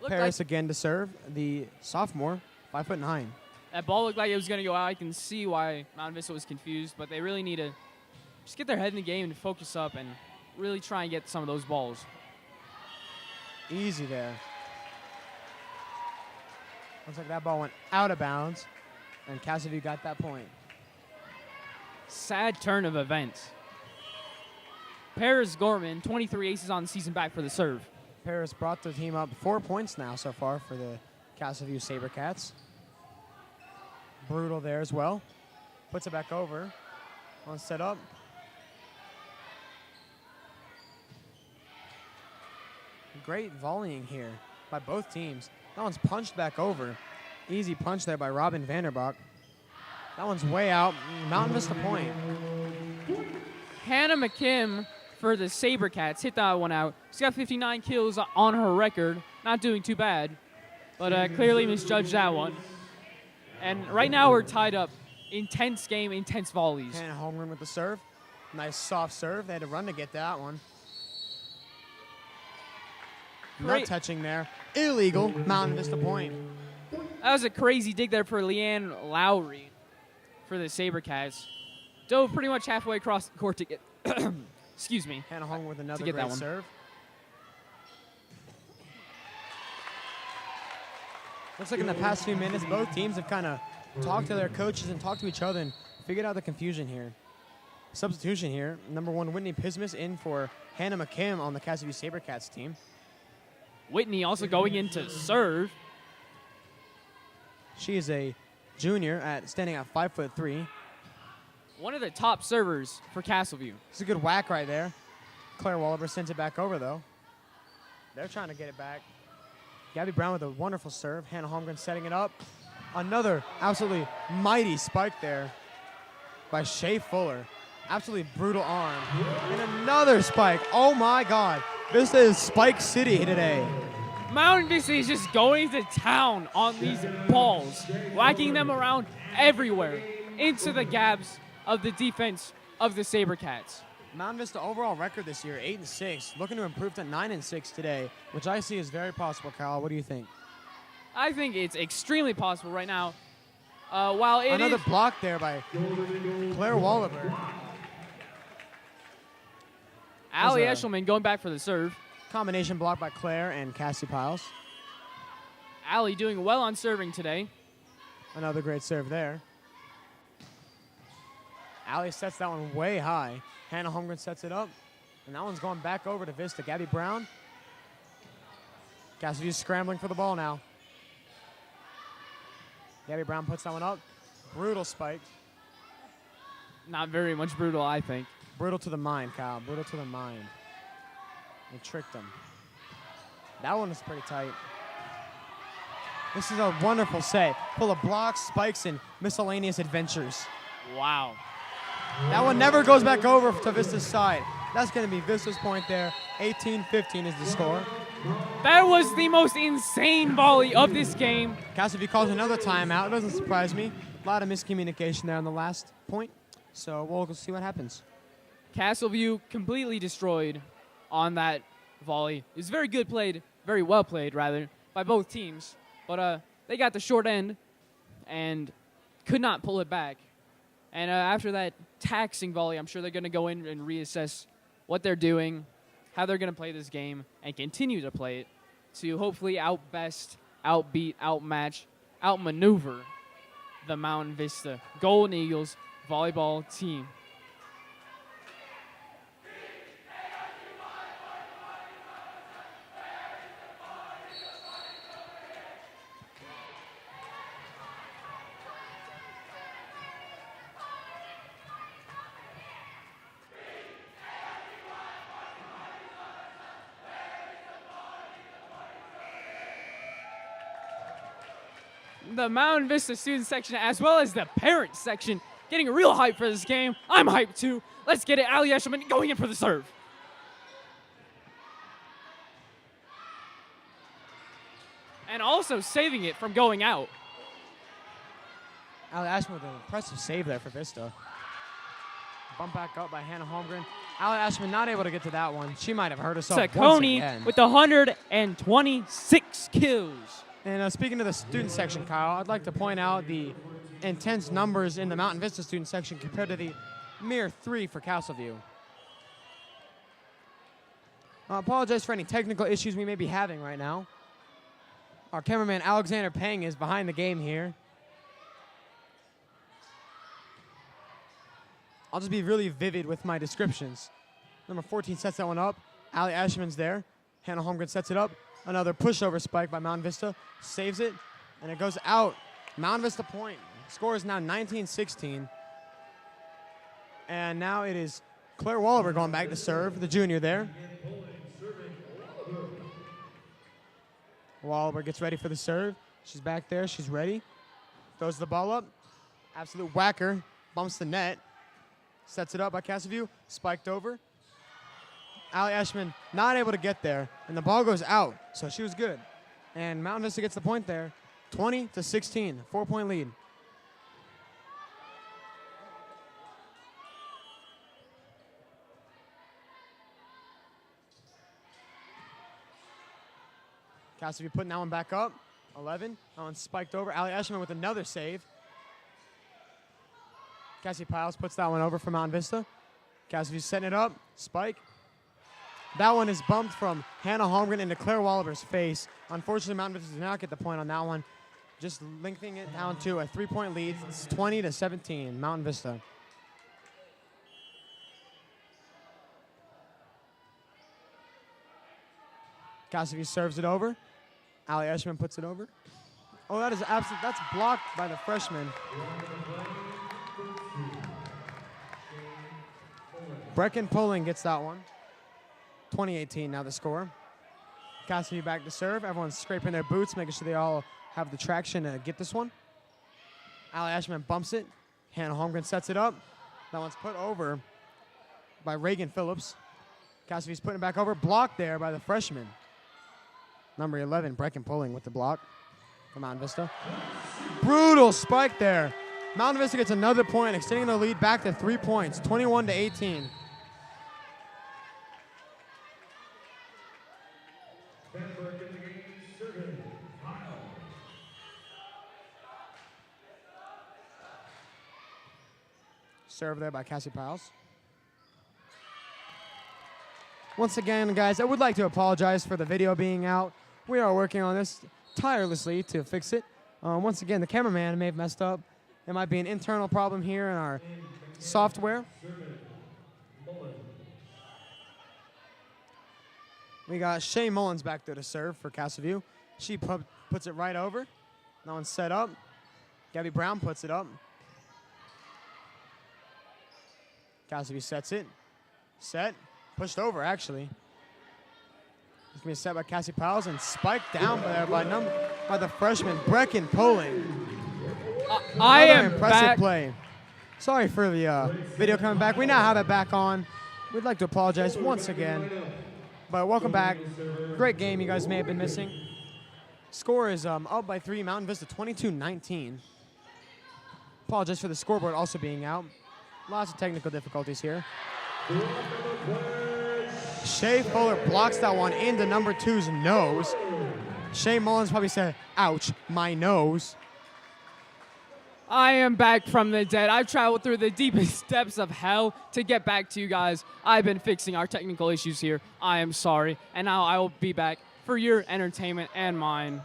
Paris again to serve, the sophomore, 5'9". That ball looked like it was going to go out. I can see why Mount Vista was confused, but they really need to just get their head in the game and focus up and really try and get some of those balls. Easy there. Looks like that ball went out of bounds, and Castleview got that point. Sad turn of events. Paris Gorman, 23 aces on the season back for the serve. pair has brought the team up 4 points now so far for the Castleview Sabercats. Brutal there as well. Puts it back over. One set up. Great volleying here by both teams. That one's punched back over. Easy punch there by Robin Vanderbach. That one's way out. Mountain Vista point. Hannah McKim for the Sabercats hit that one out. She's got 59 kills on her record. Not doing too bad, but clearly misjudged that one. And right now we're tied up. Intense game, intense volleys. Hannah Holmgren with the serve. Nice soft serve. They had to run to get that one. Not touching there. Illegal. Mountain Vista point. That was a crazy dig there for Leanne Lowry for the Sabercats. Dove pretty much halfway across the court to get, excuse me. Hannah Holmgren with another get great that one. serve. Looks like in the past few minutes, both teams have kind of talked to their coaches and talked to each other and figured out the confusion here. Substitution here. Number 1, Whitney Pismus in for Hannah McKim on the Castleview Sabercats team. Whitney also going in to serve. She is a junior standing at 5'3". One of the top servers for Castleview. It's a good whack right there. Claire Wallaber sends it back over, though. They're trying to get it back. Gabby Brown with a wonderful serve. Hannah Holmgren setting it up. Another absolutely mighty spike there by Shea Fuller. Absolutely brutal arm. And another spike. Oh, my God. Vista is Spike City today. Mountain Vista is just going to town on these balls, whacking them around everywhere into the gaps of the defense of the Sabercats. Mountain Vista overall record this year, 8-6. Looking to improve to 9-6 today, which I see is very possible, Kyle. What do you think? I think it's extremely possible right now. While it Another is block there by Claire Wallaber. Allie was a- Eshelman going back for the serve. Combination block by Claire and Cassie Piles. Allie doing well on serving today. Another great serve there. Allie sets that one way high. Hannah Holmgren sets it up. And that one's going back over to Vista. Gabby Brown. Cassidy's scrambling for the ball now. Gabby Brown puts that one up. Brutal spike. Not very much brutal, I think. Brutal to the mind, Kyle. Brutal to the mind. They tricked him. That one is pretty tight. This is a wonderful set. Full of blocks, spikes, and miscellaneous adventures. Wow. That one never goes back over to Vista's side. That's going to be Vista's point there. 18-15 is the score. That was the most insane volley of this game. Cassidy calls another timeout. It doesn't surprise me. A lot of miscommunication there on the last point. So we'll see what happens. Castleview completely destroyed on that volley. It was very good played, very well played, rather, by both teams. But they got the short end and could not pull it back. And after that taxing volley, I'm sure they're going to go in and reassess what they're doing, how they're going to play this game, and continue to play it to hopefully outbest, outbeat, outmatch, outmaneuver the Mountain Vista Golden Eagles volleyball team. The Mountain Vista student section, as well as the parent section, getting real hype for this game. I'm hyped too. Let's get it. Ali Eshelman going in for the serve. And also saving it from going out. Ali Ashman with an impressive save there for Vista. Bump back up by Hannah Holmgren. Ali Ashman not able to get to that one. She might have hurt herself once Saccone again. with 126 kills. And speaking of the student section, Kyle, I'd like to point out the intense numbers in the Mountain Vista student section compared to the mere 3 for Castleview. I apologize for any technical issues we may be having right now. Our cameraman Alexander Peng is behind the game here. I'll just be really vivid with my descriptions. Number 14 sets that one up. Ali Ashman's there. Hannah Holmgren sets it up. Another pushover spike by Mount Vista. Saves it, and it goes out. Mount Vista point. Score is now 19-16. And now it is Claire Wallaber going back to serve, the junior there. Wallaber gets ready for the serve. She's back there. She's ready. Throws the ball up. Absolute whacker. Bumps the net. Sets it up by Castleview. Spiked over. Allie Ashman not able to get there. And the ball goes out. So she was good. And Mount Vista gets the point there. 20-16. 4-point lead. Castleview putting that one back up. 11. That one spiked over. Allie Ashman with another save. Cassie Piles puts that one over for Mount Vista. Castleview setting it up. Spike. That one is bumped from Hannah Holmgren into Claire Wallaber's face. Unfortunately, Mount Vista does not get the point on that one. Just lengthening it down to a 3-point lead. It's 20-17. Mount Vista. Castleview serves it over. Allie Ashman puts it over. Oh, that is absolute. That's blocked by the freshman. Brecken Poling gets that one. 20-18 now the score. Castleview back to serve. Everyone's scraping their boots, making sure they all have the traction to get this one. Allie Ashman bumps it. Hannah Holmgren sets it up. That one's put over by Reagan Phillips. Cassidy's putting it back over. Blocked there by the freshman. Number 11, Brecken Poling with the block for Mount Vista. Brutal spike there. Mount Vista gets another point, extending the lead back to 3 points, 21-18. Serve there by Cassie Piles. Once again, guys, I would like to apologize for the video being out. We are working on this tirelessly to fix it. Once again, the cameraman may have messed up. There might be an internal problem here in our software. We got Shay Mullins back there to serve for Castleview. She puts it right over. That one's set up. Gabby Brown puts it up. Castleview sets it. Set. Pushed over, actually. It's going to be set by Cassie Piles and spiked down there by the freshman, Brecken Poling. I am impressive back. play. Sorry for the video coming back. We now have it back on. We'd like to apologize once again. But welcome back. Great game you guys may have been missing. Score is up by 3. Mountain Vista 22-19. Apologize for the scoreboard also being out. Lots of technical difficulties here. Shay Fuller blocks that one into number 2's nose. Shay Mullins probably said, ouch, my nose. I am back from the dead. I've traveled through the deepest depths of hell to get back to you guys. I've been fixing our technical issues here. I am sorry. And now I will be back for your entertainment and mine.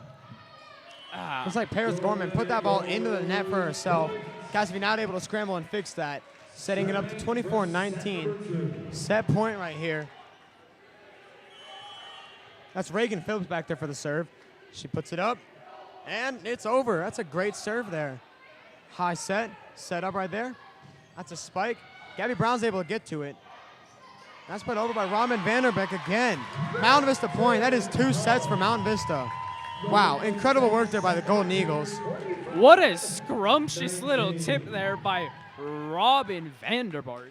Looks like Paris Gorman put that ball into the net for herself. Cassidy not able to scramble and fix that. Setting it up to 24-19. Set point right here. That's Reagan Phillips back there for the serve. She puts it up, and it's over. That's a great serve there. High set up right there. That's a spike. Gabby Brown's able to get to it. That's put over by Robin Vanderbeek again. Mountain Vista point. That is 2 sets for Mountain Vista. Wow, incredible work there by the Golden Eagles. What a scrumptious little tip there by Robin Vanderbeek.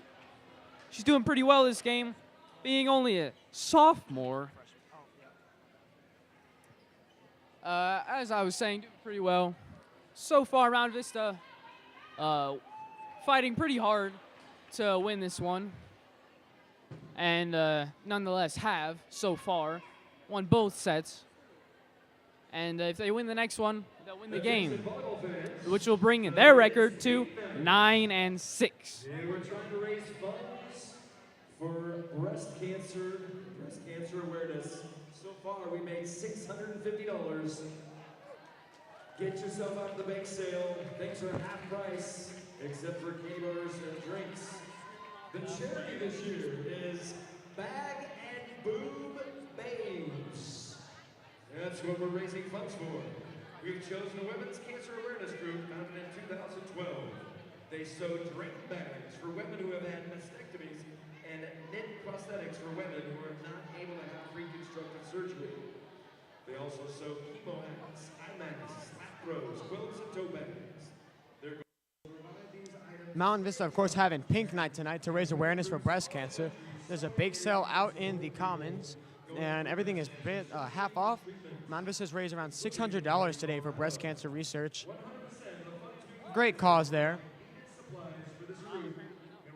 She's doing pretty well this game, being only a sophomore. As I was saying, doing pretty well. So far, Mount Vista fighting pretty hard to win this one. And nonetheless have, so far, won both sets. And if they win the next one, they'll win the game, which will bring their record to 9-6. And we're trying to raise funds for breast cancer awareness. So far, we made $650. Get yourself out of the bake sale. Things are half price, except for candy bars and drinks. The charity this year is Bag and Boob Babe. That's what we're raising funds for. We've chosen a women's cancer awareness group founded in 2012. They sew drink bags for women who have had mastectomies and knit prosthetics for women who are not able to have reconstructive surgery. They also sew chemo hats, eye masks, lap throws, quilts, and toe bags. They're going to provide these items. Mountain Vista, of course, having Pink Night tonight to raise awareness for breast cancer. There's a big sale out in the Commons, and everything is half off. Mountain Vista's raised around $600 today for breast cancer research. Great cause there.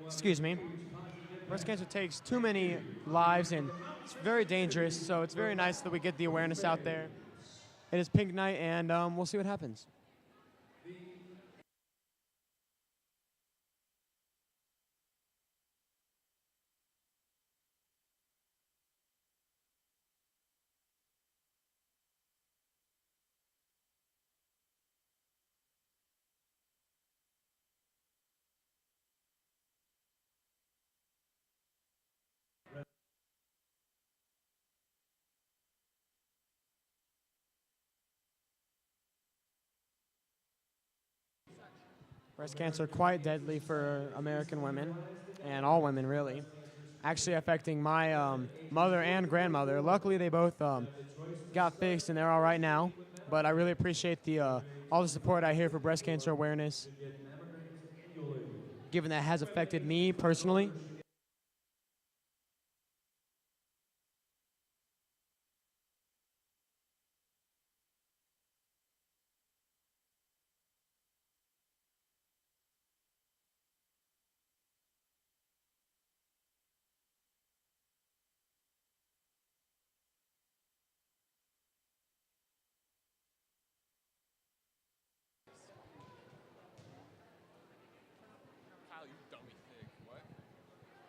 Excuse me. Breast cancer takes too many lives, and it's very dangerous, so it's very nice that we get the awareness out there. It is Pink Night, and we'll see what happens. Breast cancer quite deadly for American women, and all women really. Actually affecting my mother and grandmother. Luckily, they both got fixed and they're all right now. But I really appreciate all the support I hear for breast cancer awareness, given that has affected me personally.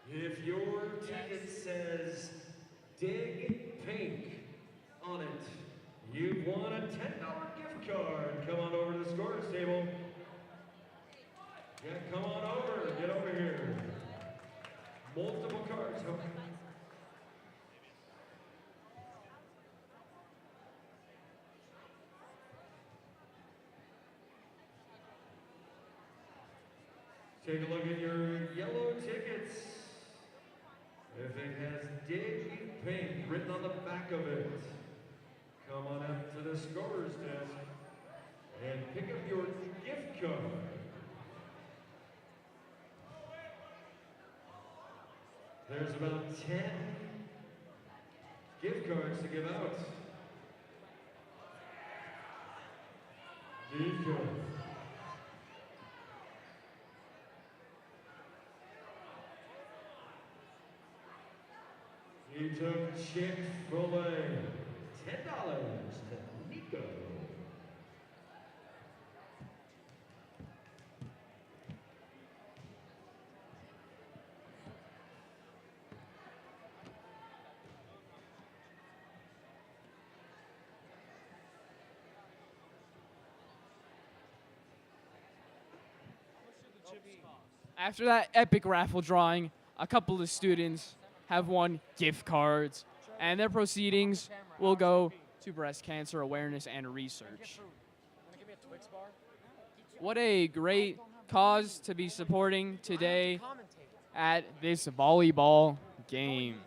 If your ticket says Dig Pink on it, you've won a $10 gift card. Come on over to the scorer's table. Yeah, come on over. Get over here. Multiple cards. Take a look at your yellow tickets. If it has Dig Pink written on the back of it, come on up to the scorer's desk and pick up your gift card. There's about 10 gift cards to give out. Gift cards. You took Chick-fil-A, $10 to Nico. After that epic raffle drawing, a couple of students have won gift cards, and their proceedings will go to breast cancer awareness and research. What a great cause to be supporting today at this volleyball game.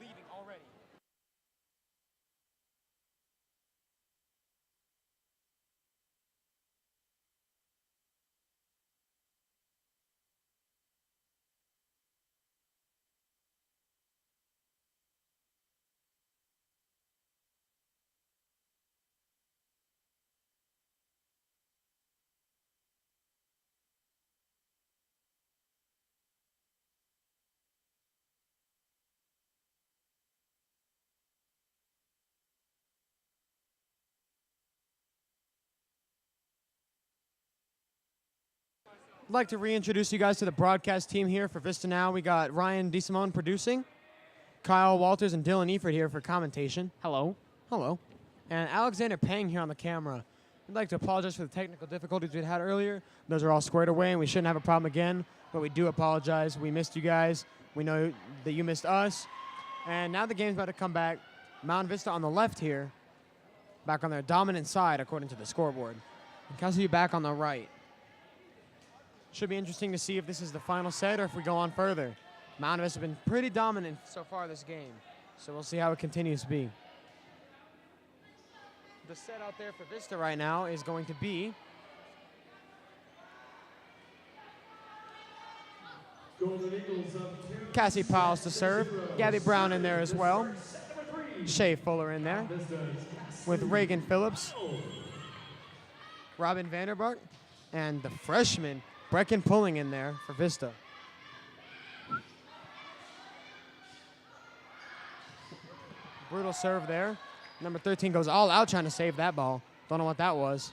I'd like to reintroduce you guys to the broadcast team here for VistaNow. We got Ryan DeSimone producing, Kyle Walters and Dylan Eford here for commentation. Hello. Hello. And Alexander Pang here on the camera. I'd like to apologize for the technical difficulties we had earlier. Those are all squared away, and we shouldn't have a problem again. But we do apologize. We missed you guys. We know that you missed us. And now the game's about to come back. Mountain Vista on the left here. back on their dominant side according to the scoreboard. And Castle View back on the right. Should be interesting to see if this is the final set or if we go on further. Mount Vista has been pretty dominant so far this game, so we'll see how it continues to be. The set out there for Vista right now is going to be Golden Eagles up 2. Cassie Piles to serve, Gabby Brown in there as well, Shay Fuller in there with Reagan Phillips, Robin Vanderbart, and the freshman Brecken Pulling in there for Vista. Brutal serve there. Number 13 goes all out trying to save that ball. Don't know what that was.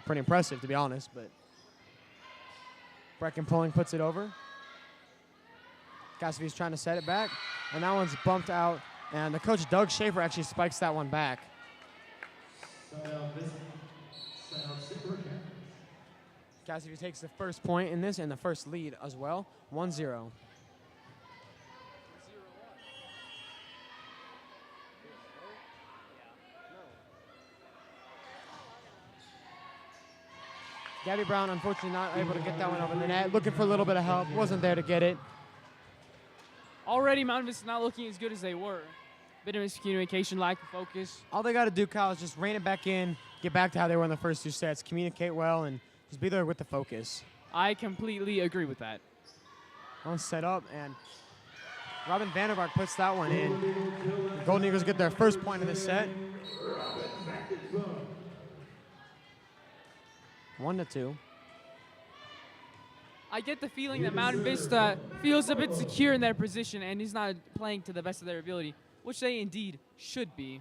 Pretty impressive, to be honest, but Brecken Pulling puts it over. Cassidy's trying to set it back, and that one's bumped out, and the coach, Doug Schaefer, actually spikes that one back. Cassidy takes the first point in this and the first lead as well, 1-0. Gabby Brown, unfortunately, not able to get that one over the net. Looking for a little bit of help. Wasn't there to get it. Already, Mount Vista not looking as good as they were. Bit of miscommunication, lack of focus. All they got to do, Kyle, is just rein it back in, get back to how they were in the first two sets, communicate well, and just be there with the focus. I completely agree with that. One set up, and Robin Vandermark puts that one in. The Golden Eagles get their first point of the set. 1-2. I get the feeling that Mount Vista feels a bit secure in their position and is not playing to the best of their ability, which they indeed should be.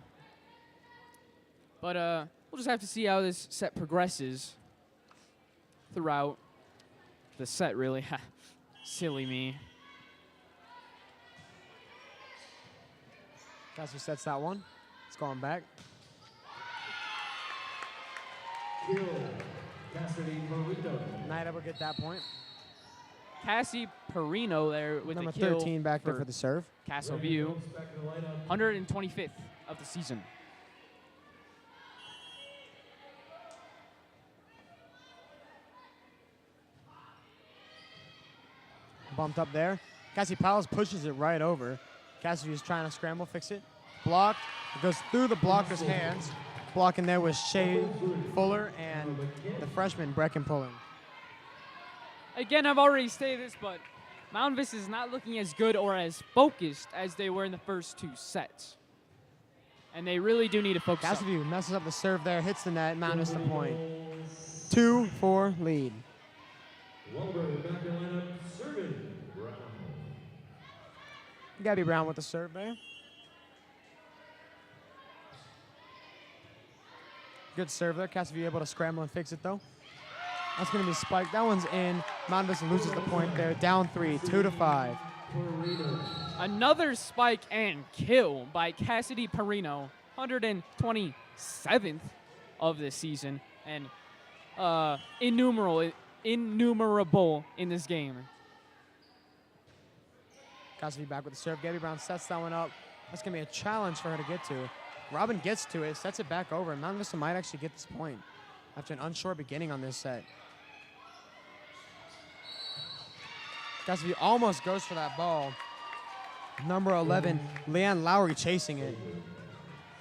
But we'll just have to see how this set progresses throughout the set, really. Silly me. Cassidy sets that one. It's going back. Cassidy Marito. Nida will get that point. Cassie Perino there with Number the kill 13 back there for the serve. Castle View. 125th of the season. Bumped up there. Cassie Powell pushes it right over. Cassidy is trying to scramble, fix it. Blocked. It goes through the blocker's hands. Blocking there was Shay Fuller and the freshman Brecken Pulling. Again, I've already stated this, but Mount Vista is not looking as good or as focused as they were in the first two sets. And they really do need to focus up. Cassidy messes up the serve there, hits the net, Mount Vista point. 2-4 lead. Gabby Brown with the serve there. Good serve there. Cassidy able to scramble and fix it though. That's going to be spiked. That one's in. Mount Vista loses the point there. Down 3, 2-5. Another spike and kill by Cassidy Perino, 127th of the season, and innumerable in this game. Cassidy back with the serve. Gabby Brown sets that one up. That's going to be a challenge for her to get to. Robin gets to it, sets it back over, and Mount Vista might actually get this point after an unsure beginning on this set. Cassidy almost goes for that ball. Number 11, Leanne Lowry chasing it.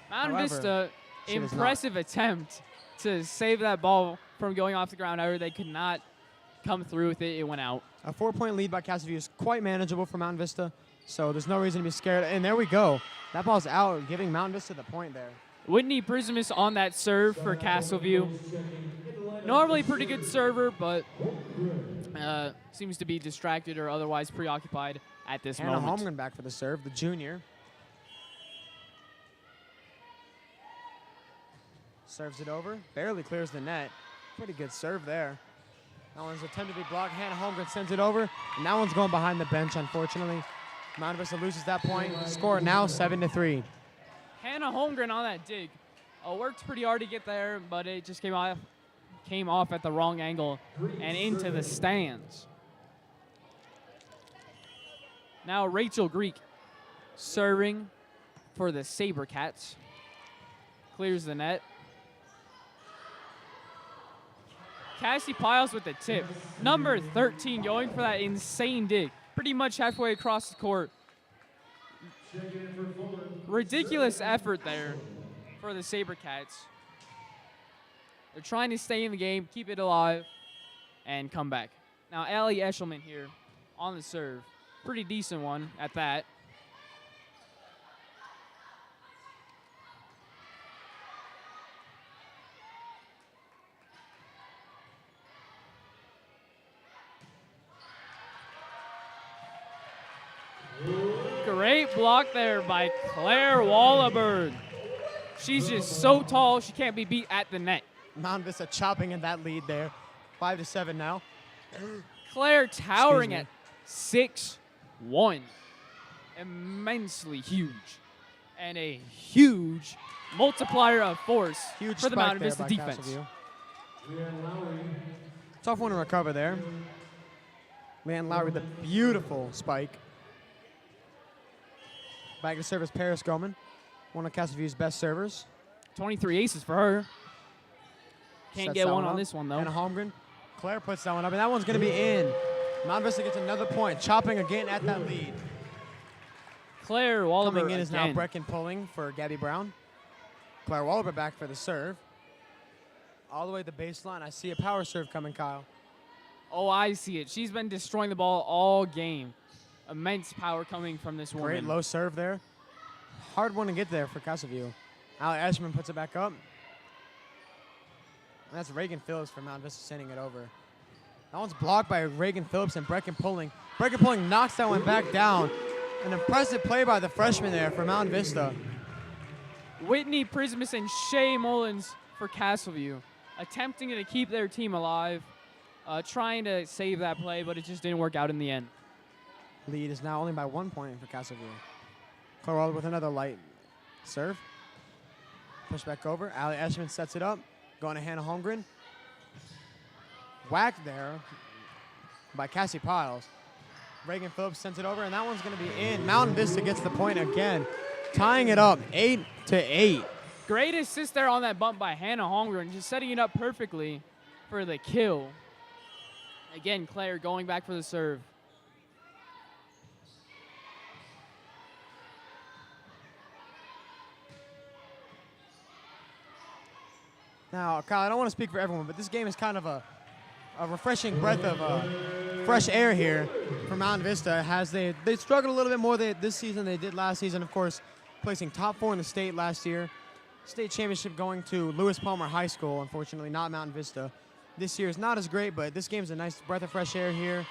Mount However, Vista, she does impressive attempt to save that ball from going off the ground. However, they could not come through with it. It went out. A 4-point lead by Cassidy is quite manageable for Mount Vista, so there's no reason to be scared. And there we go. That ball's out, giving Mount Vista the point there. Whitney Prismus on that serve for Castleview. Normally pretty good server, but seems to be distracted or otherwise preoccupied at this Hannah moment. Holmgren back for the serve, the junior. Serves it over, barely clears the net. Pretty good serve there. That one's attempted to be blocked. Hannah Holmgren sends it over, and that one's going behind the bench, unfortunately. Mount Vista loses that point. Score now 7-3. Hannah Holmgren on that dig. Worked pretty hard to get there, but it just came off at the wrong angle and into the stands. Now Rachel Greek serving for the Sabercats. Clears the net. Cassie Piles with the tip. Number 13 going for that insane dig. Pretty much halfway across the court. Ridiculous effort there for the Sabercats. They're trying to stay in the game, keep it alive, and come back. Now, Allie Eshelman here on the serve. Pretty decent one at that. Great block there by Claire Wallenberg. She's just so tall, she can't be beat at the net. Mount Vista chopping in that lead there. 5-7 now. Claire towering at 6'1". Immensely huge. And a huge multiplier of force Huge for the spike Mountain there Vista by defense. Castleview. Tough one to recover there. Leanne Lowry with a beautiful spike. Back to service Paris Goman, one of Castleview's best servers. 23 aces for her. Can't Sets get that one up. on this one, though. Anna Holmgren. Claire puts that one up, and that one's going to be in. Mount Vista gets another point, chopping again at that lead. Claire Wallenberg Coming in is now again. Brecken pulling for Gabby Brown. Claire Wallenberg back for the serve. All the way to the baseline. I see a power serve coming, Kyle. Oh, I see it. She's been destroying the ball all game. Immense power coming from this woman. Great low serve there. Hard one to get there for Castleview. Allie Ashman puts it back up. And that's Reagan Phillips for Mount Vista sending it over. That one's blocked by Reagan Phillips and Brecken pulling. Brecken pulling knocks that one back down. An impressive play by the freshman there for Mount Vista. Whitney Prismus and Shay Mullins for Castleview. Attempting to keep their team alive. Trying to save that play, but it just didn't work out in the end. Lead is now only by 1 point for Castleview. Clarwell with another light serve. Push back over. Allie Ashman sets it up. Going to Hannah Holmgren. Whacked there by Cassie Piles. Reagan Phillips sends it over, and that one's going to be in. Mountain Vista gets the point again, tying it up 8-8. Great assist there on that bump by Hannah Holmgren, just setting it up perfectly for the kill. Again, Claire going back for the serve. Now, Kyle, I don't want to speak for everyone, but this game is kind of a refreshing breath of fresh air here for Mountain Vista. As they struggled a little bit more this season than they did last season. Of course, placing top 4 in the state last year. State championship going to Lewis Palmer High School, unfortunately, not Mountain Vista. This year is not as great, but this game's a nice breath of fresh air here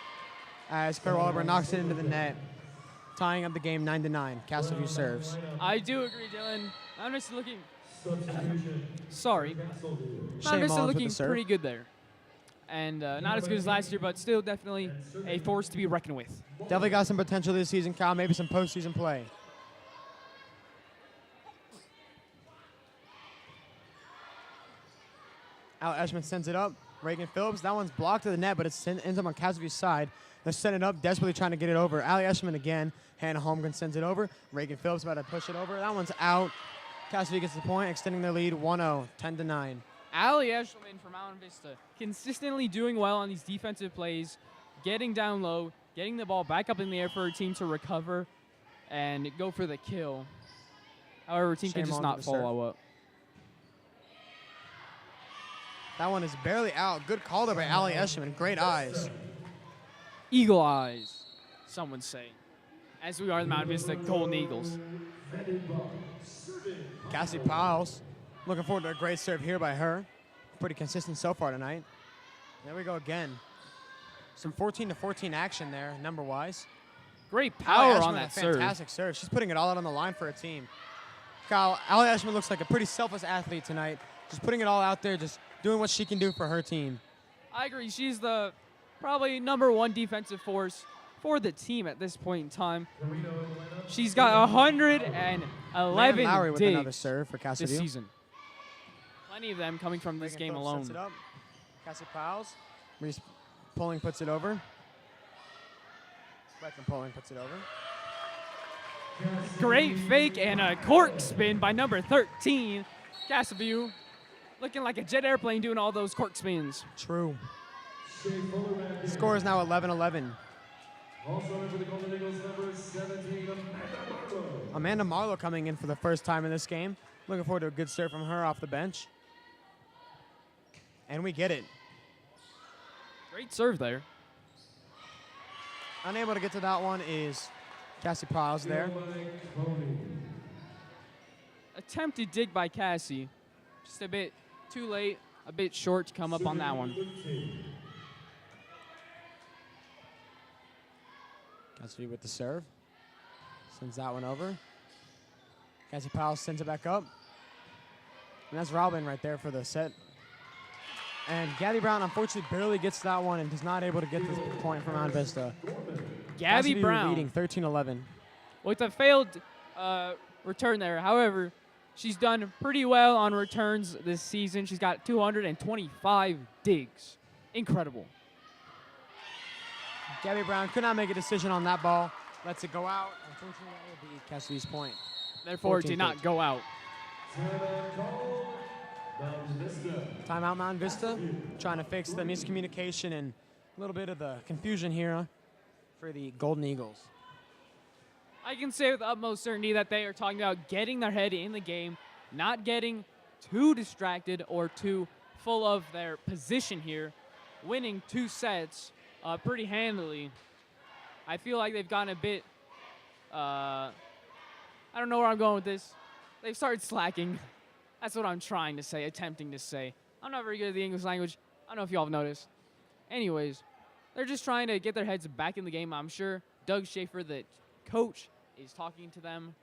as Claire Oliver knocks it into the net, tying up the game 9-9. Castleview serves. I do agree, Dylan. Mountain Vista looking... Sorry. Shea Mountain Vista Mullins with looking the serve. pretty good there. And not as good as last year, but still definitely a force to be reckoned with. Definitely got some potential this season, Kyle. Maybe some postseason play. Al Eshman sends it up. Reagan Phillips. That one's blocked to the net, but it ends up on Casaview's side. They're sending it up, desperately trying to get it over. Ali Eshman again. Hannah Holmgren sends it over. Reagan Phillips about to push it over. That one's out. Casavie gets the point, extending their lead 1-0, 10-9. Ali Eshelman from Mountain Vista, consistently doing well on these defensive plays, getting down low, getting the ball back up in the air for her team to recover and go for the kill. However, her team can just not follow up. That one is barely out. Good call there by Ali Eshman. Great eyes. Eagle eyes, some would say, as we are the Mountain Vista Golden Eagles. Cassie Piles. Looking forward to a great serve here by her. Pretty consistent so far tonight. There we go again. Some 14-14 action there, number-wise. Great power Ali on Eshman that with a serve. fantastic serve. She's putting it all out on the line for her team. Kyle, Ali Eshman looks like a pretty selfless athlete tonight. Just putting it all out there, just doing what she can do for her team. I agree. She's the probably #1 defensive force for the team at this point in time. She's got 111 Lowry with another digs serve for this Cassie. season. Plenty of them coming from this game alone. Sets it up. Cassie Piles. Reese Pulling puts it over. Brecken Pulling puts it over. Great fake and a cork spin by number 13, Casaview. Looking like a jet airplane doing all those cork spins. True. Shea Fuller back in. Score is now 11-11. Also in for the Golden Eagles, number 17, Amanda Marlowe. Amanda Marlowe coming in for the first time in this game. Looking forward to a good serve from her off the bench. And we get it. Great serve there. Unable to get to that one is Cassie Piles there. Attempted dig by Cassie. Just a bit too late, a bit short to come up on that one. Cassie with the serve. Sends that one over. Cassie Piles sends it back up. And that's Robin right there for the set. And Gabby Brown unfortunately barely gets that one and is not able to get this point from Mount Vista. Gabby Brown leading 13-11. with a failed return there. However, she's done pretty well on returns this season. She's got 225 digs. Incredible. Gabby Brown could not make a decision on that ball. Lets it go out. Unfortunately, that will be Cassidy's point. Therefore, it did not go out. Timeout Mount Vista. Trying to fix the miscommunication and a little bit of the confusion here for the Golden Eagles. I can say with utmost certainty that they are talking about getting their head in the game, not getting too distracted or too full of their position here, winning 2 sets pretty handily. I feel like they've gotten a bit, I don't know where I'm going with this. They've started slacking. That's what I'm trying to say, attempting to say. I'm not very good at the English language. I don't know if y'all have noticed. Anyways, they're just trying to get their heads back in the game. I'm sure Doug Schaefer, the coach, is talking to them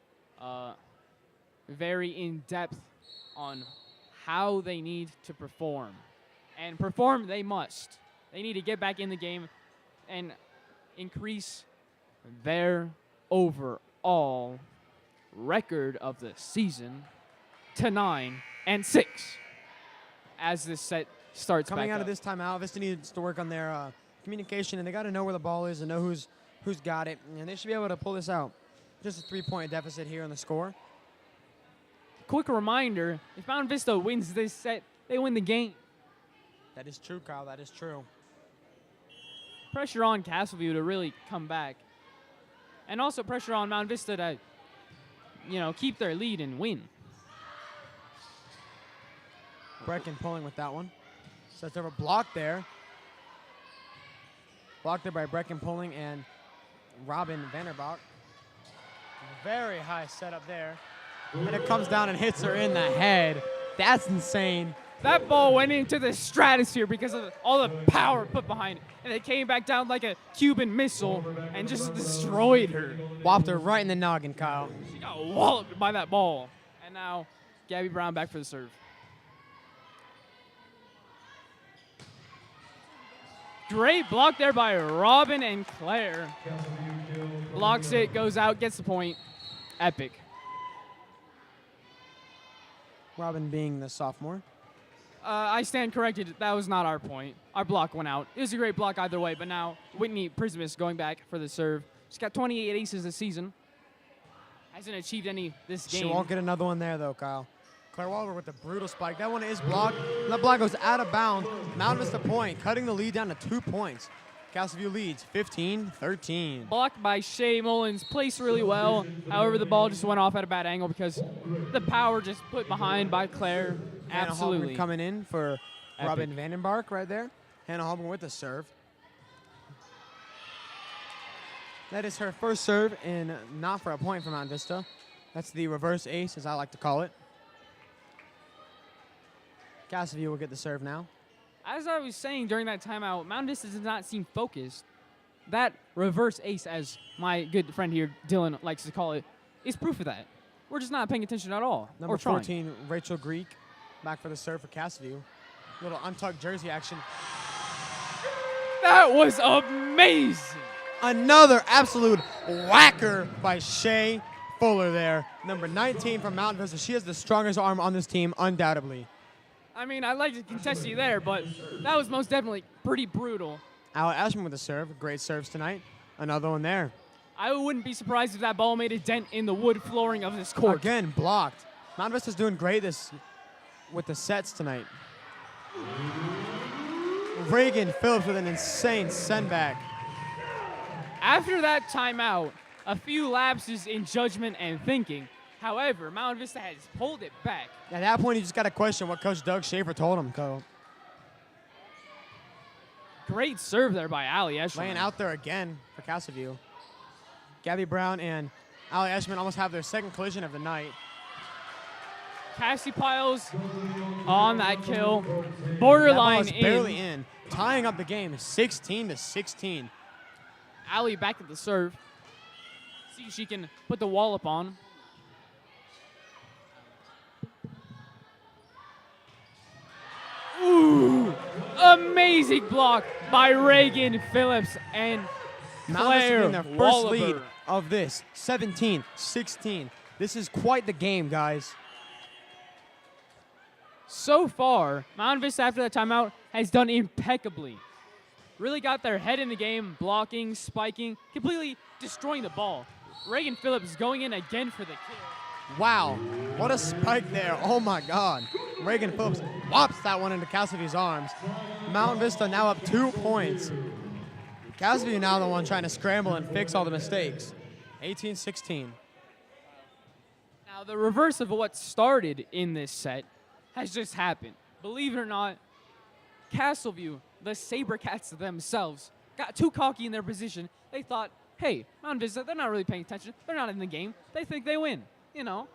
very in-depth on how they need to perform. And perform they must. They need to get back in the game and increase their overall record of the season to 9-6 as this set starts Coming back out up. of this timeout, Vista needs to work on their communication, and they got to know where the ball is and know who's got it, and they should be able to pull this out. Just a 3-point deficit here on the score. Quick reminder, if Mount Vista wins this set, they win the game. That is true, Kyle. That is true. Pressure on Castleview to really come back. And also pressure on Mount Vista to, keep their lead and win. Brecken pulling with that one. Sets over block there. Blocked there by Brecken pulling and Robin Vanderbach. Very high setup there. And it comes down and hits her in the head. That's insane. That ball went into the stratosphere because of all the power put behind it. And it came back down like a Cuban missile and just destroyed her. Whopped her right in the noggin, Kyle. She got walloped by that ball. And now Gabby Brown back for the serve. Great block there by Robin and Claire. Blocks it, goes out, gets the point. Epic. Robin being the sophomore. I stand corrected. That was not our point. Our block went out. It was a great block either way, but now Whitney Prismus going back for the serve. She's got 28 aces this season. Hasn't achieved any this game. She won't get another one there, though, Kyle. Claire Walker with the brutal spike. That one is blocked. And that block goes out of bounds. Mount Vista point, cutting the lead down to 2 points. Castleview leads 15-13. Blocked by Shay Mullins. Placed really well. However, the ball just went off at a bad angle because the power just put behind by Claire. Hannah Absolutely. Holmgren coming in for Epic. Robin Vandenbark right there. Hannah Holmgren with the serve. That is her first serve and not for a point for Mount Vista. That's the reverse ace, as I like to call it. Castleview will get the serve now. As I was saying during that timeout, Mount Vista does not seem focused. That reverse ace, as my good friend here, Dylan, likes to call it, is proof of that. We're just not paying attention at all. Number or trying. 14, Rachel Greek, back for the serve for Castleview. Little untucked jersey action. That was amazing. Another absolute whacker by Shay Fuller there. Number 19 from Mount Vista. She has the strongest arm on this team, undoubtedly. I mean, I'd like to contest you there, but that was most definitely pretty brutal. Al Ashman with the serve. Great serves tonight. Another one there. I wouldn't be surprised if that ball made a dent in the wood flooring of this court. Again, blocked. Mount Vista's doing great this with the sets tonight. Reagan Phillips with an insane sendback. After that timeout, a few lapses in judgment and thinking. However, Mount Vista has pulled it back. At that point, you just got to question what Coach Doug Schaefer told him, Cole. Great serve there by Allie Eshelman. Laying out there again for Castleview. Gabby Brown and Allie Eshelman almost have their second collision of the night. Cassie Piles on that kill. That Borderline ball is in. barely in. Tying up the game 16-16. Allie back at the serve. See if she can put the wall up on. Ooh! Amazing block by Reagan Phillips and Mount Vista Claire getting their first lead Wallaber. of this, 17-16. This is quite the game, guys. So far, Mount Vista after that timeout has done impeccably. Really got their head in the game, blocking, spiking, completely destroying the ball. Reagan Phillips going in again for the kill. Wow, what a spike there. Oh my God. Reagan Phillips whops that one into Castleview's arms. Mount Vista now up 2 points. Castleview now the one trying to scramble and fix all the mistakes. 18-16. Now, the reverse of what started in this set has just happened. Believe it or not, Castleview, the Sabercats themselves, got too cocky in their position. They thought, hey, Mount Vista, they're not really paying attention. They're not in the game. They think they win. You know,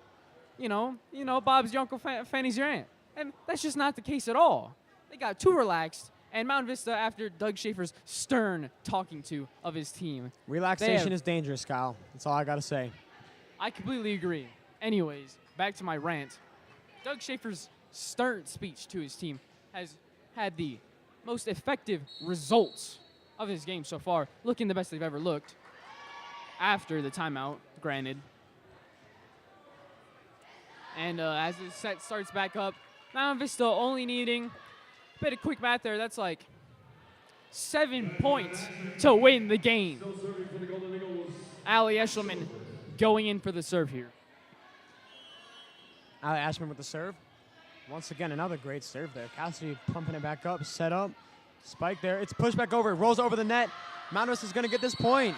Bob's your uncle, Fanny's your aunt. And that's just not the case at all. They got too relaxed, and Mount Vista, after Doug Schaefer's stern talking to of his team. Relaxation is dangerous, Kyle. That's all I got to say. I completely agree. Anyways, back to my rant. Doug Schaefer's stern speech to his team has had the most effective results of his game so far, looking the best they've ever looked after the timeout, granted. And as the set starts back up, Mount Vista only needing, a bit of quick math there, that's like 7 points to win the game. Allie Eshelman going in for the serve here. Allie Ashman with the serve. Once again, another great serve there. Cassidy pumping it back up, set up, spike there. It's pushed back over, it rolls over the net. Mount Vista is going to get this point.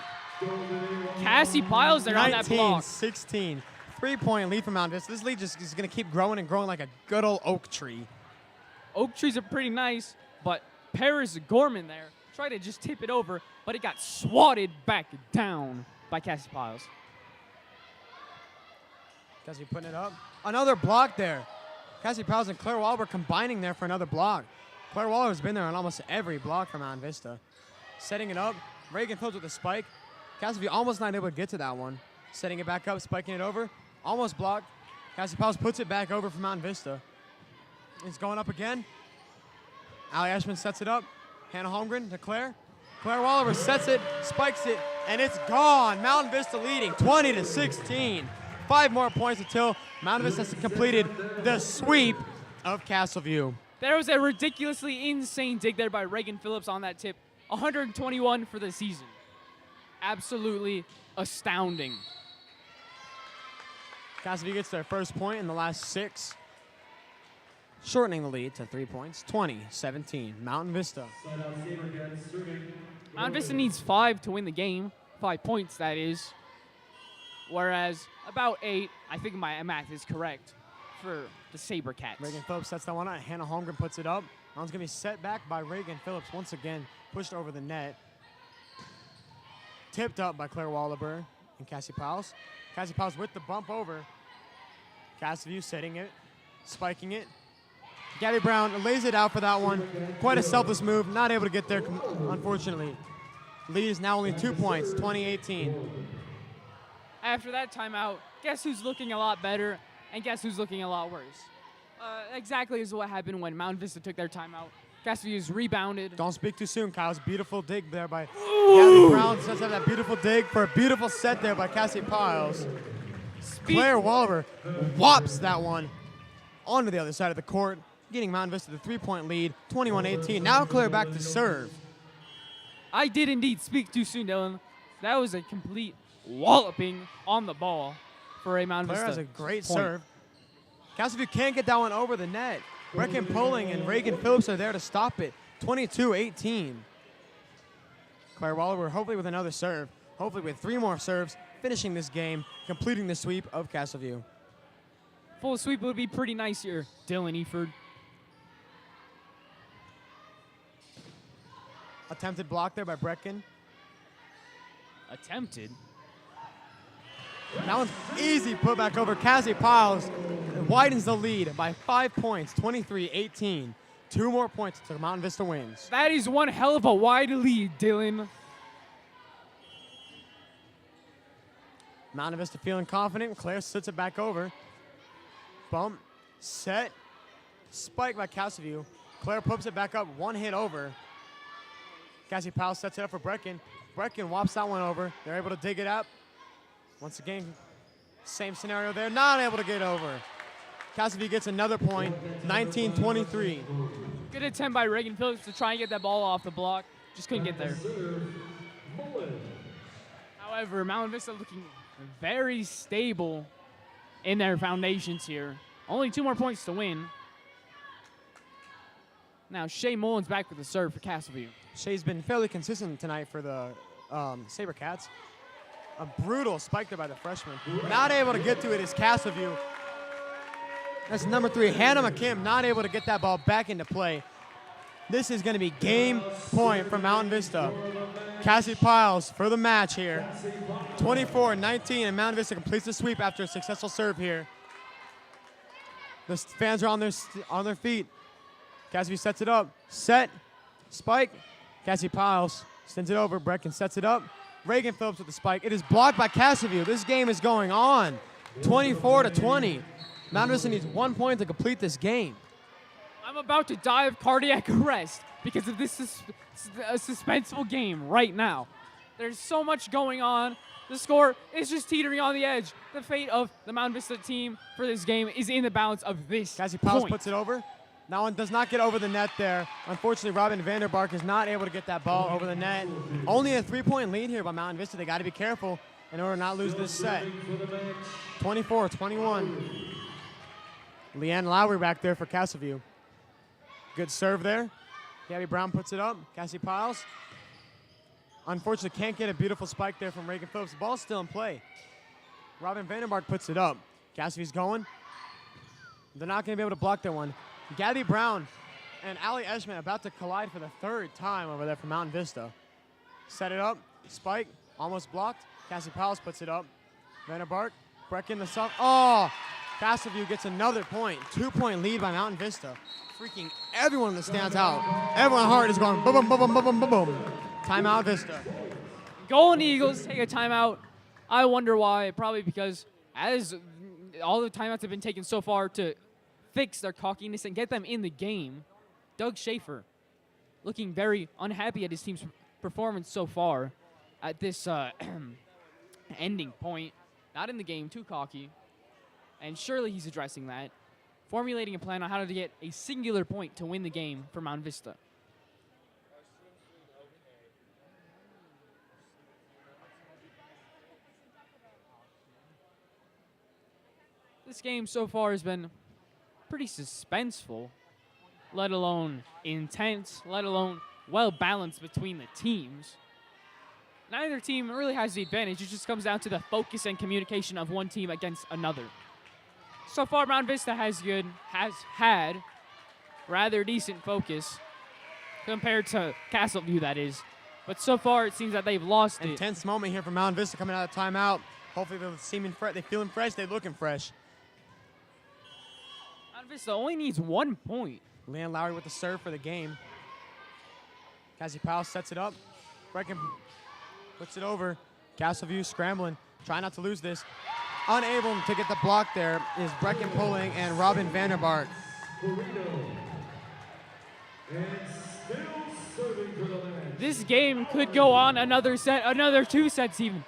Cassie Piles there on that block. 19-16. 3-point lead for Mount Vista. This lead just is going to keep growing and growing like a good old oak tree. Oak trees are pretty nice, but Paris Gorman there tried to just tip it over, but it got swatted back down by Cassie Piles. Cassie putting it up. Another block there. Cassie Piles and Claire Wahlberg combining there for another block. Claire Wahlberg has been there on almost every block for Mount Vista. Setting it up. Reagan Phillips with a spike. Cassie almost not able to get to that one. Setting it back up, spiking it over. Almost blocked. Cassie Piles puts it back over for Mount Vista. It's going up again. Allie Ashman sets it up. Hannah Holmgren to Claire. Claire Wahlberg sets it, spikes it, and it's gone. Mountain Vista leading 20-16. 5 more points until Mountain Vista has completed the sweep of Castleview. There was a ridiculously insane dig there by Reagan Phillips on that tip. 121 for the season. Absolutely astounding. Castleview gets their first point in the last 6, shortening the lead to 3 points. 20-17, Mountain Vista. Mount Vista needs 5 to win the game. 5 points, that is. Whereas about 8, I think my math is correct, for the Sabercats. Reagan Phillips sets that one out. Hannah Holmgren puts it up. That one's going to be set back by Reagan Phillips once again, pushed over the net. Tipped up by Claire Wahlberg and Cassie Piles. Cassie Piles with the bump over. Castleview setting it, spiking it. Gabby Brown lays it out for that one. Quite a selfless move, not able to get there, unfortunately. Lead is now only 2 points, 20-18. After that timeout, guess who's looking a lot better, and guess who's looking a lot worse? Exactly is what happened when Mount Vista took their timeout. Castleview's rebounded. Don't speak too soon, Kyle's beautiful dig there by Gabby Brown. Sets up that beautiful dig for a beautiful set there by Cassie Piles. Claire Wahlberg whops that one onto the other side of the court, getting Mount Vista the 3-point lead, 21-18. Now Claire back to serve. I did indeed speak too soon, Dylan. That was a complete walloping on the ball for a Mount Claire Vista has a great point. serve. Castle View can't get that one over the net. Brecken pulling and Reagan Phillips are there to stop it. 22-18. Claire Waller, we're hopefully with another serve. Hopefully with 3 more serves, finishing this game, completing the sweep of Castleview. Full sweep would be pretty nice here, Dylan Eford. Attempted block there by Brecken. Attempted. That one's easy put back over. Cassie Piles widens the lead by 5 points, 23-18. 2 more points to Mountain Vista wins. That is one hell of a wide lead, Dylan. Mountain Vista feeling confident. Claire sits it back over. Bump, set, spike by Castleview. Claire puts it back up, 1 hit over. Cassie Powell sets it up for Brecken. Brecken whops that one over. They're able to dig it up. Once again, same scenario there. Not able to get over. Castleview gets another point, 19-23. Good attempt by Reagan Phillips to try and get that ball off the block. Just couldn't get there. However, Mountain Vista looking very stable in their foundations here. Only 2 more points to win. Now, Shay Mullins back with the serve for Castleview. Shay's been fairly consistent tonight for the Sabercats. A brutal spike there by the freshman. Not able to get to it is Castleview. That's number 3, Hannah McKim, not able to get that ball back into play. This is going to be game point for Mountain Vista. Cassie Piles for the match here. 24-19, and Mountain Vista completes the sweep after a successful serve here. The fans are on their feet. Cassie sets it up. Set. Spike. Cassie Piles sends it over. Brecken sets it up. Reagan Phillips with the spike. It is blocked by Castleview. This game is going on. 24-20. Mountain Vista needs 1 point to complete this game. I'm about to die of cardiac arrest because of this a suspenseful game right now. There's so much going on. The score is just teetering on the edge. The fate of the Mountain Vista team for this game is in the balance of this Cassie Piles point. puts it over. That one does not get over the net there. Unfortunately, Robin Vanderbark is not able to get that ball over the net. Only a 3-point lead here by Mountain Vista. They got to be careful in order to not lose this set. 24-21. Leanne Lowry back there for Castleview. Good serve there. Gabby Brown puts it up. Cassie Piles. Unfortunately, can't get a beautiful spike there from Reagan Phillips. The ball's still in play. Robin Vanderbark puts it up. Cassie's going. They're not going to be able to block that one. Gabby Brown and Allie Eschman about to collide for the 3rd time over there for Mountain Vista. Set it up. Spike. Almost blocked. Cassie Piles puts it up. Vanderbark. Brecken the soft. Oh! Castleview gets another point. 2-point lead by Mountain Vista. Freaking everyone in the stands out. Everyone heart is going boom, boom, boom, boom, boom, boom, boom. Timeout Vista. Golden Eagles take a timeout. I wonder why. Probably because as all the timeouts have been taken so far to fix their cockiness and get them in the game, Doug Schaefer looking very unhappy at his team's performance so far at this ending point. Not in the game, too cocky. And surely he's addressing that, formulating a plan on how to get a singular point to win the game for Mount Vista. This game so far has been pretty suspenseful, let alone intense, let alone well-balanced between the teams. Neither team really has the advantage. It just comes down to the focus and communication of one team against another. So far, Mount Vista has had rather decent focus compared to Castleview, that is. But so far, it seems that they've lost it. Intense moment here from Mount Vista coming out of timeout. Hopefully they're seeming fresh. They're feeling fresh. They're looking fresh. Mount Vista only needs 1 point. Leanne Lowry with the serve for the game. Cassie Powell sets it up. Brecken puts it over. Castleview scrambling. Trying not to lose this. Unable to get the block there is Brecken pulling and Robin Vanderbark. This game could go on another set, another 2 sets even.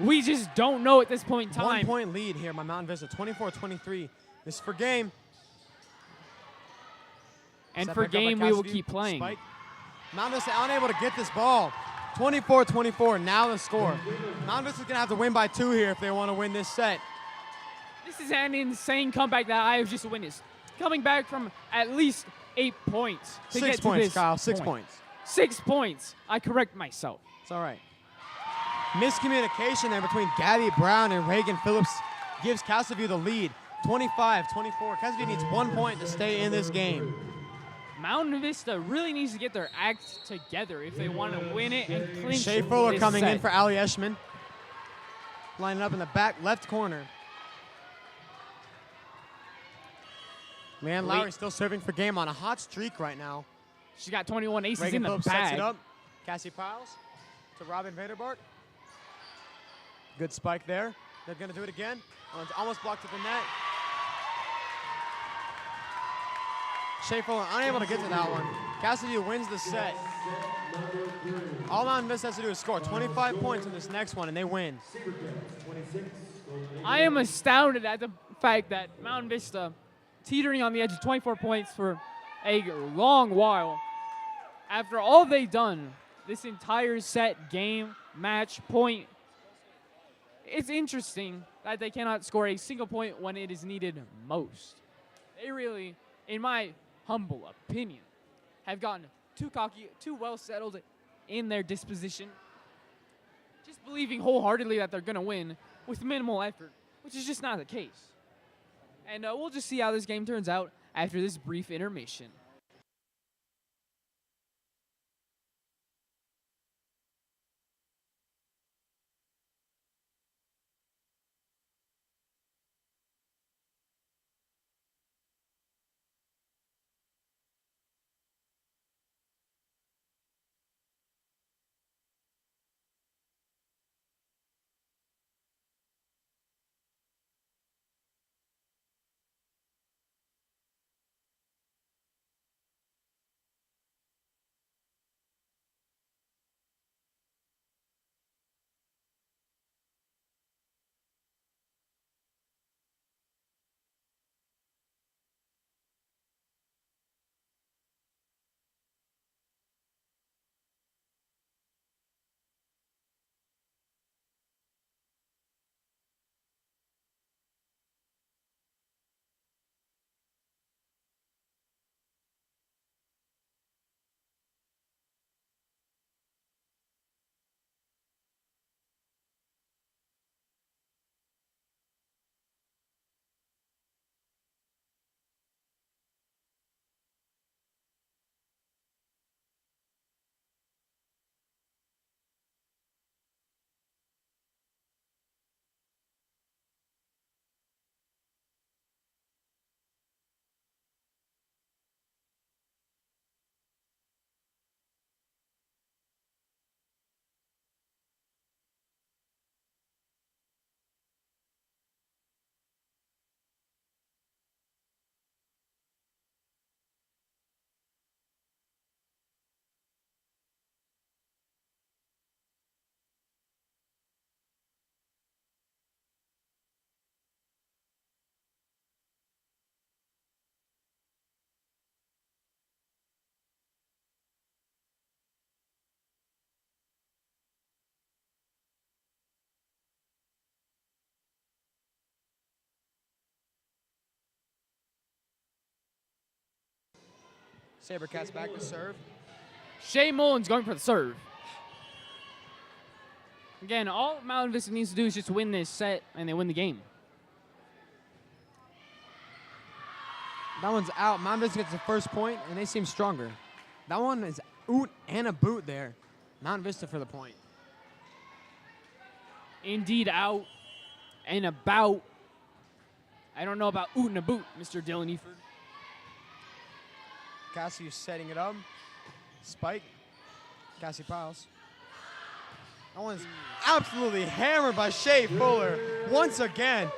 We just don't know at this point in time. 1 point lead here by Mountain Vista, 24-23. This is for game. And Set for back up by game, we will Cassidy. keep playing. Spike. Mountain Vista unable to get this ball. 24-24, now the score. Mountain Vista's going to have to win by 2 here if they want to win this set. This is an insane comeback that I have just witnessed. Coming back from at least 8 points to 6 get to points, this Kyle. 6 point. points. 6 points. I correct myself. It's all right. Miscommunication there between Gabby Brown and Reagan Phillips gives Castleview the lead. 25-24. Castleview needs 1 point to stay in this game. Mountain Vista really needs to get their act together if they want to win it and clinch Shea Fuller this coming set. in for Ali Eschman. Lining up in the back left corner. Man, Lowry still serving for game on a hot streak right now. She's got 21 aces Reagan in the Phillips bag. sets it up. Cassie Piles to Robin Vaderbark. Good spike there. They're going to do it again. Oh, it's almost blocked at the net. Shea Fuller unable to get to that one. Castleview wins the set. All Mountain Vista has to do is score 25 points in this next one, and they win. I am astounded at the fact that Mountain Vista, teetering on the edge of 24 points for a long while, after all they've done, this entire set, game, match, point, it's interesting that they cannot score a single point when it is needed most. They really, in my humble opinion, have gotten too cocky, too well settled in their disposition, just believing wholeheartedly that they're going to win with minimal effort, which is just not the case. And we'll just see how this game turns out after this brief intermission. Sabercats back to serve. Shea Mullins going for the serve. Again, all Mountain Vista needs to do is just win this set, and they win the game. That one's out. Mountain Vista gets the first point, and they seem stronger. That one is oot and a boot there. Mountain Vista for the point. Indeed, out and about. I don't know about oot and a boot, Mr. Dylan Eford. Cassie setting it up. Spike. Cassie Piles. That one's absolutely hammered by Shea Fuller. Once again,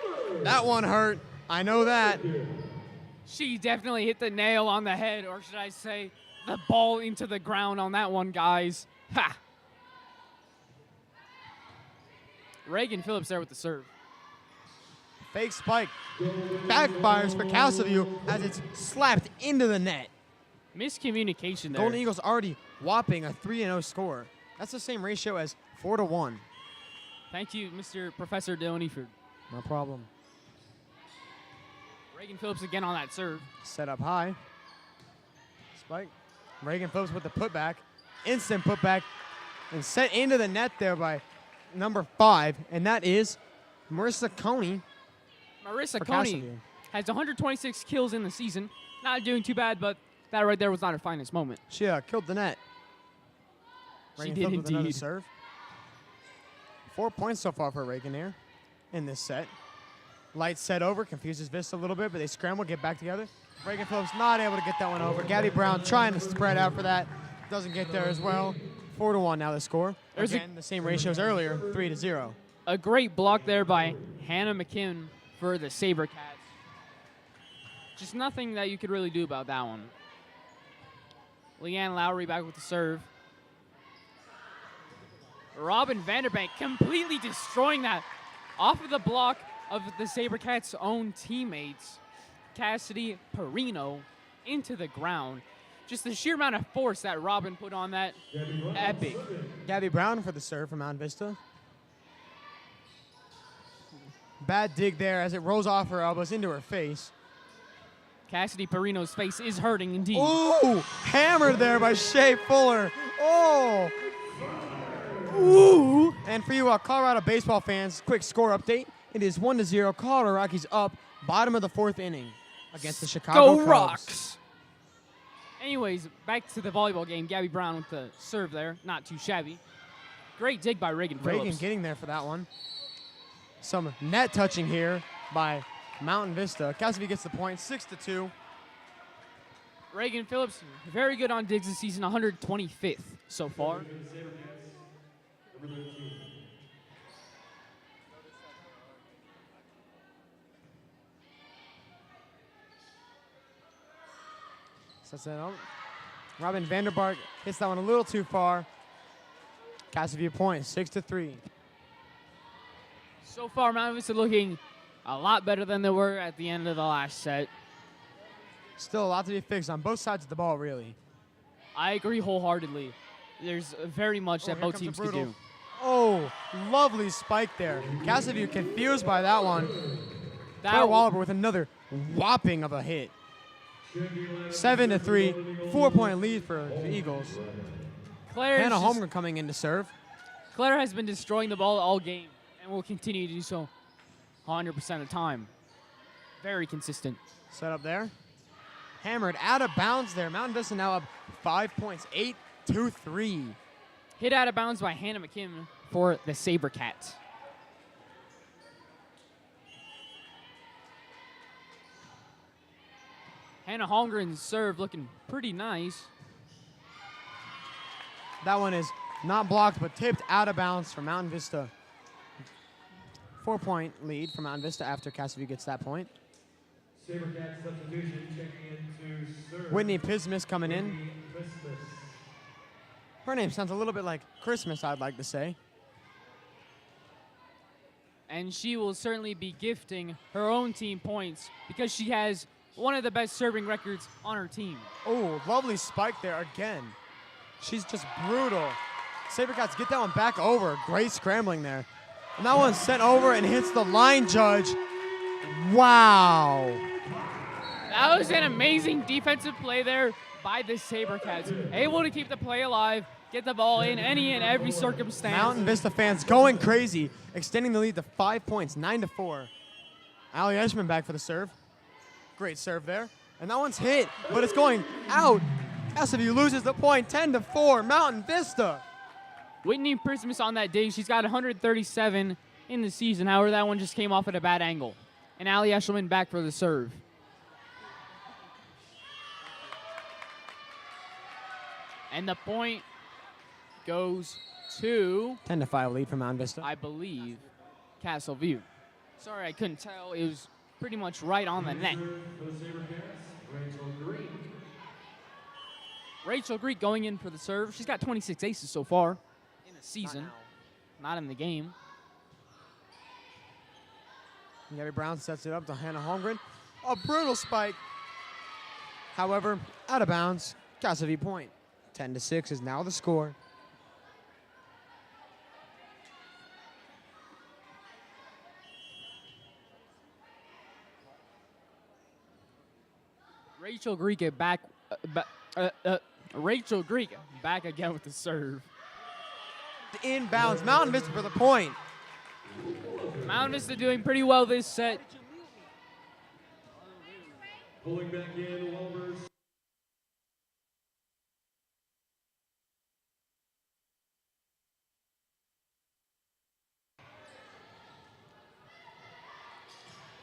that one hurt. I know that. She definitely hit the nail on the head, or should I say, the ball into the ground on that one, guys. Ha! Reagan Phillips there with the serve. Fake spike. Backfires for Castleview as it's slapped into the net. Miscommunication there. Golden Eagles already whopping a 3-0 score. That's the same ratio as 4-1. Thank you, Mr. Professor Dylan Eford. No problem. Reagan Phillips again on that serve. Set up high. Spike. Reagan Phillips with the putback. Instant putback. And set into the net there by number 5. And that is Marissa Coney. Marissa for Coney Castleview. has 126 kills in the season. Not doing too bad, but that right there was not her finest moment. She killed the net. She Reagan did Phillips with another indeed. serve. 4 points so far for Reagan here in this set. Light set over, confuses Vista a little bit, but they scramble, get back together. Reagan Phillips not able to get that one over. Gabby Brown trying to spread out for that. Doesn't get there as well. 4-1 now the score. Again, the same ratio as earlier, 3-0. A great block there by Hannah McKim for the Sabercats. Just nothing that you could really do about that one. Leanne Lowry back with the serve. Robin Vanderbank completely destroying that off of the block of the Sabercats' own teammates. Cassidy Perino into the ground. Just the sheer amount of force that Robin put on that, epic. Gabby Brown for the serve from Mount Vista. Bad dig there as it rolls off her elbows into her face. Cassidy Perino's face is hurting indeed. Ooh, hammered there by Shea Fuller. Oh. Ooh. And for you Colorado baseball fans, quick score update. It is 1-0. Colorado Rockies up, bottom of the 4th inning against the Chicago Go Cubs. Rocks! Anyways, back to the volleyball game. Gabby Brown with the serve there. Not too shabby. Great dig by Reagan Phillips. Reagan getting there for that one. Some net touching here by Mountain Vista. Cassidy gets the point, 6-2. Reagan Phillips, very good on digs this season, 125th so far. Sets that up. Robin Vanderbark hits that one a little too far. Cassidy point, 6-3. So far, Mount Vista looking a lot better than they were at the end of the last set. Still a lot to be fixed on both sides of the ball, really. I agree wholeheartedly. There's very much that here both comes a teams could brutal. do. Oh, lovely spike there. Cassidy confused by that one. Claire That Wallaber with another whopping of a hit. 7-3, 4-point lead for the Eagles. Hannah Holmgren coming in to serve. Claire has been destroying the ball all game and will continue to do so 100% of the time. Very consistent. Set up there. Hammered out of bounds there. Mountain Vista now up 5 points, 8-3. Hit out of bounds by Hannah McKim for the Sabercats. Hannah Holmgren's serve looking pretty nice. That one is not blocked, but tipped out of bounds for Mountain Vista. 4-point lead for Mountain Vista after Cassidy gets that point. Sabercats substitution checking in to serve. Whitney Pismis coming in. Whitney Pismis. Her name sounds a little bit like Christmas, I'd like to say. And she will certainly be gifting her own team points because she has one of the best serving records on her team. Oh, lovely spike there again. She's just brutal. Sabercats get that one back over. Great scrambling there. And that one's sent over and hits the line judge. Wow. That was an amazing defensive play there by the Sabercats. Able to keep the play alive, get the ball in any and every circumstance. Mountain Vista fans going crazy, extending the lead to 5 points, 9-4. Allie Eschman back for the serve. Great serve there. And that one's hit, but it's going out. Cassidy loses the point, 10-4, Mountain Vista. Whitney Prismus on that dig. She's got 137 in the season. However, that one just came off at a bad angle. And Allie Eshelman back for the serve. And the point goes to, 10-5 lead for Mountain Vista. I believe, Castle View. Sorry, I couldn't tell. It was pretty much right on the net. For the Sabercats, Rachel Green. Rachel Greek going in for the serve. She's got 26 aces so far in the season. Not in the game. Gabby Brown sets it up to Hannah Holmgren. A brutal spike. However, out of bounds. Cassidy point. 10-6 is now the score. Rachel Greek back. Rachel Greek back again with the serve. Inbounds. Mountain Vista for the point. Mountain Vista doing pretty well this set. Pulling back in, Walbers.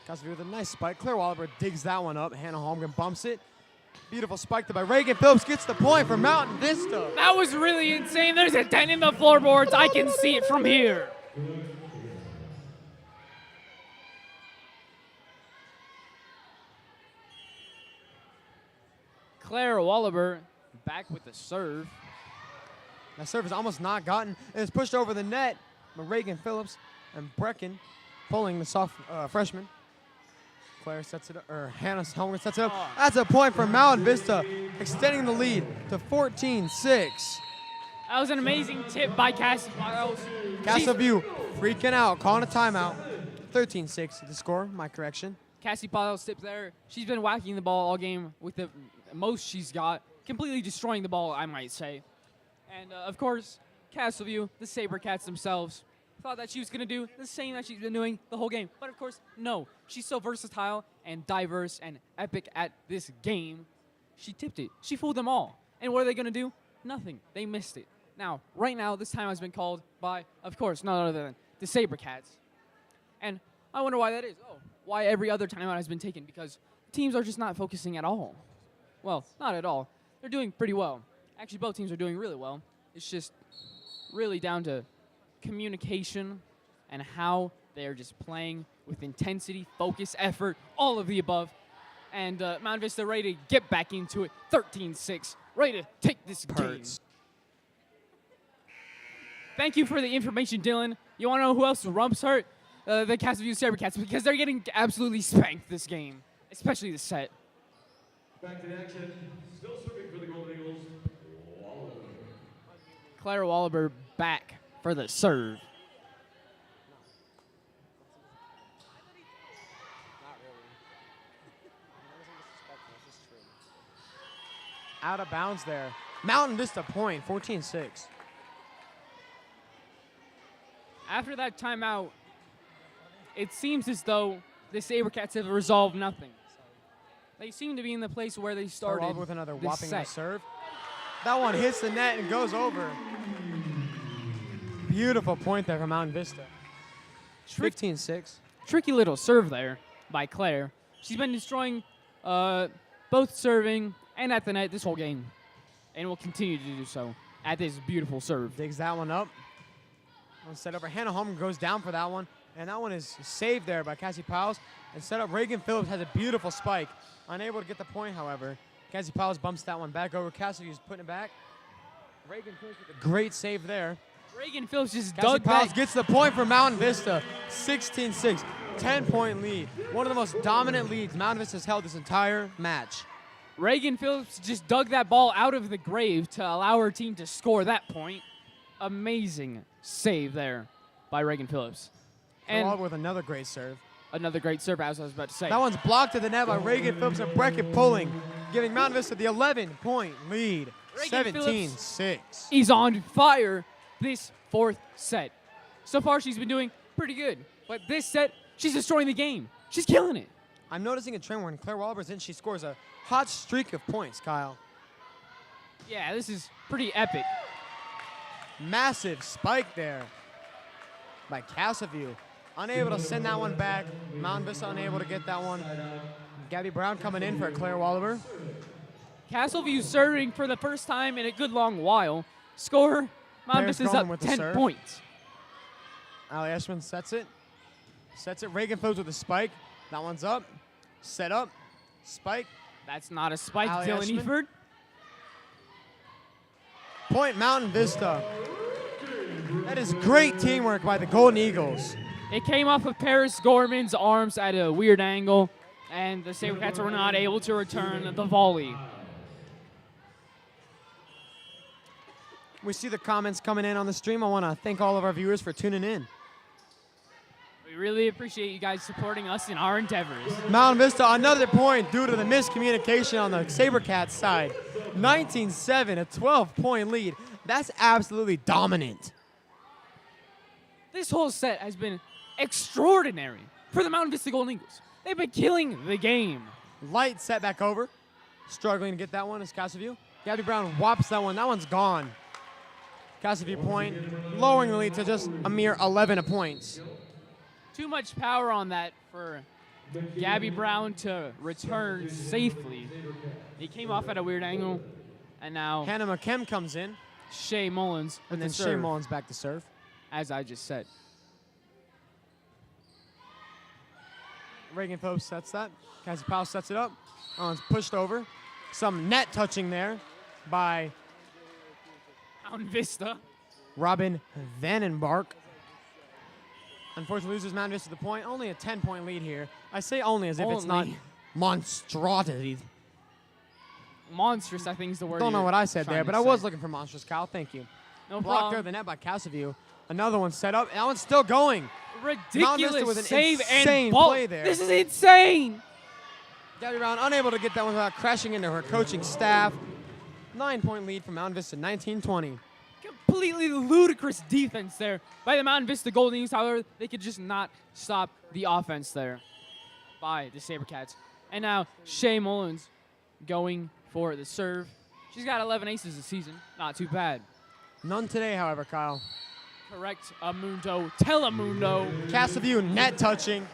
Casaview with a nice spike. Claire Wallaber digs that one up. Hannah Holmgren bumps it. Beautiful spike there by Reagan Phillips. Gets the point for Mountain Vista. That was really insane. There's a dent in the floorboards. I can see it from here. Claire Wallaber back with the serve. That serve is almost not gotten. And it's pushed over the net by Reagan Phillips and Brecken pulling the freshman. Claire sets it up, or Hannah Holmgren sets it up. That's a point for Mountain Vista, extending the lead to 14-6. That was an amazing tip by Cassie Miles. Castleview freaking out, calling a timeout. 13-6 the score, my correction. Cassie Piles tip there. She's been whacking the ball all game with the most she's got, completely destroying the ball, I might say. And of course, Castleview, the Sabercats themselves, thought that she was going to do the same that she's been doing the whole game. But of course, no. She's so versatile and diverse and epic at this game. She tipped it. She fooled them all. And what are they going to do? Nothing. They missed it. Now, right now, this time has been called by, of course, none other than the Sabercats. And I wonder why that is. Oh, why every other timeout has been taken? Because teams are just not focusing at all. Well, not at all. They're doing pretty well. Actually, both teams are doing really well. It's just really down to communication and how they're just playing with intensity, focus, effort, all of the above. And Mount Vista ready to get back into it. 13-6, ready to take this game. Thank you for the information, Dylan. You want to know who else rumps hurt? The Castleview Sabercats, because they're getting absolutely spanked this game, especially the set. Back to action. Still serving for the Golden Eagles. Claire Wallaber back for the serve. Out of bounds there. Mountain Vista point, 14-6. After that timeout, it seems as though the Sabercats have resolved nothing. They seem to be in the place where they started with another this whopping set. serve. That one hits the net and goes over. Beautiful point there from Mountain Vista. 15-6. Tricky little serve there by Claire. She's been destroying both serving and at the net this whole game, and will continue to do so at this beautiful serve. Digs that one up. One set over. Hannah Holmgren goes down for that one, and that one is saved there by Cassie Powles. And set up. Reagan Phillips has a beautiful spike. Unable to get the point, however. Cassie Powles bumps that one back over. Cassie is putting it back. Reagan Phillips with a great save there. Reagan Phillips just Cassie dug Powles back. gets the point for Mountain Vista. 16-6. 10-point lead. One of the most dominant leads Mountain Vista has held this entire match. Reagan Phillips just dug that ball out of the grave to allow her team to score that point. Amazing save there by Reagan Phillips. And with another great serve. Another great serve, as I was about to say. That one's blocked to the net by Reagan Phillips and Brecken pulling, giving Mountain Vista the 11-point lead. 17-6. He's on fire this fourth set. So far, she's been doing pretty good. But this set, she's destroying the game. She's killing it. I'm noticing a trend when Claire Wahlberg's in, she scores a hot streak of points, Kyle. Yeah, this is pretty epic. Massive spike there by Castleview. Unable to send that one back. Mountain Vista unable to get that one. Gabby Brown coming in for Claire Wallaber. Castleview serving for the first time in a good long while. Score, Mountain Vista's up 10 points. Ali Eshman sets it. Sets it. Reagan Phillips with a spike. That one's up. Set up. Spike. That's not a spike, Ali Dylan Eshman. Eford. Point Mountain Vista. That is great teamwork by the Golden Eagles. It came off of Paris Gorman's arms at a weird angle, and the Sabercats were not able to return the volley. We see the comments coming in on the stream. I want to thank all of our viewers for tuning in. We really appreciate you guys supporting us in our endeavors. Mountain Vista, another point due to the miscommunication on the Sabercats side. 19-7, a 12-point lead. That's absolutely dominant. This whole set has been extraordinary for the Mountain Vista Golden Eagles. They've been killing the game. Light set back over. Struggling to get that one is Casaview. Gabby Brown whops that one. That one's gone. Casaview point, lowering the lead to just a mere 11 points. Too much power on that for Gabby Brown to return safely. He came off at a weird angle, and now Hannah McKem comes in, Shea Mullins with and then the Shea serve, Mullins back to serve. as I just said. Reagan Phillips sets that. Cassie Powell sets it up. It's pushed over. Some net touching there by Mountain Vista. Robin Vandenbark. Unfortunately, loses Mountain Vista the point. Only a 10-point lead here. I say only as if it's not Only. monstrosity. Monstrous, I think, is the word. Don't know you're what I said trying there, to but I was say. looking for monstrous, Kyle. Thank you. No Blocked problem. there, the net by Casaview. Another one set up. That one's still going. Mountain Vista Ridiculous with an save insane and ball. play there. This is insane. Gabby Brown unable to get that one without crashing into her coaching staff. 9-point lead for Mountain Vista, 19-20. Completely ludicrous defense there by the Mountain Vista Golden Eagles. However, they could just not stop the offense there by the Sabercats. And now Shea Mullins going for the serve. She's got 11 aces this season. Not too bad. None today, however, Kyle. Correct, Amundo. Telemundo. Casaview net touching.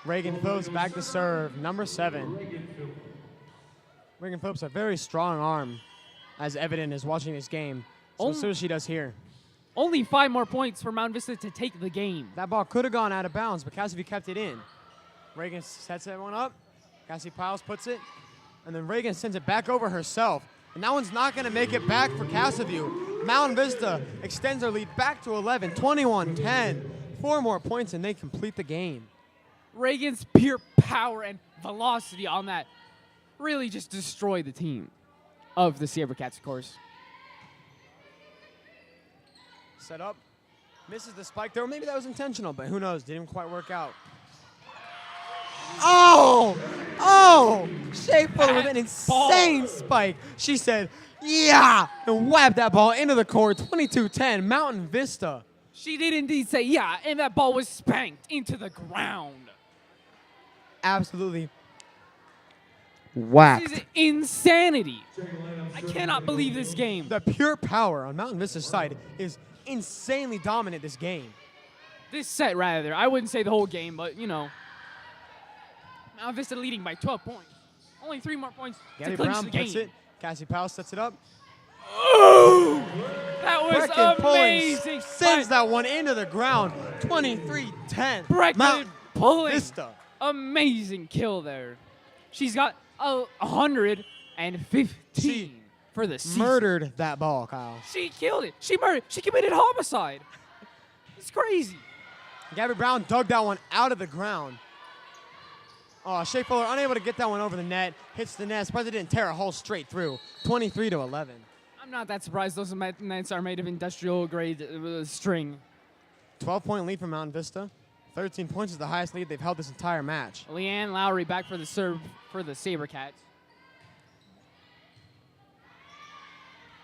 Reagan Phillips back to serve, number 7. Reagan Phillips, a very strong arm, as evident as watching this game. So Oh. as soon as she does here. Only 5 more points for Mountain Vista to take the game. That ball could have gone out of bounds, but Casaview kept it in. Reagan sets that one up. Cassie Piles puts it, and then Reagan sends it back over herself. And that one's not going to make it back for Casaview. Mountain Vista extends their lead back to 11, 21-10. 4 more points, and they complete the game. Reagan's pure power and velocity on that really just destroyed the team of the Sabercats, of course. Set up. Misses the spike there. Maybe that was intentional, but who knows? Didn't quite work out. Oh! Shea Fuller with an insane spike. She said, yeah, and whacked that ball into the court. 22-10, Mountain Vista. She did indeed say, yeah, and that ball was spanked into the ground. Absolutely whacked. This is insanity. I cannot believe this game. The pure power on Mountain Vista's side is insanely dominant this game. This set, rather. I wouldn't say the whole game, but, you know. Mountain Vista leading by 12 points. Only 3 more points Gabby to clinch Brown the game. puts it. Cassie Powell sets it up. Ooh! That was Brecken pulling amazing. sends that one into the ground. 23-10. Brecken Mountain pulling. Vista. Amazing kill there. She's got 115 She for the season. Murdered that ball, Kyle. She killed it. She murdered. She committed homicide. It's crazy. Gabby Brown dug that one out of the ground. Oh, Shea Fuller unable to get that one over the net. Hits the net. Surprised it didn't tear a hole straight through. 23-11. I'm not that surprised. Those nets are made of industrial grade string. 12-point lead for Mountain Vista. 13 points is the highest lead they've held this entire match. Leanne Lowry back for the serve for the Sabercats.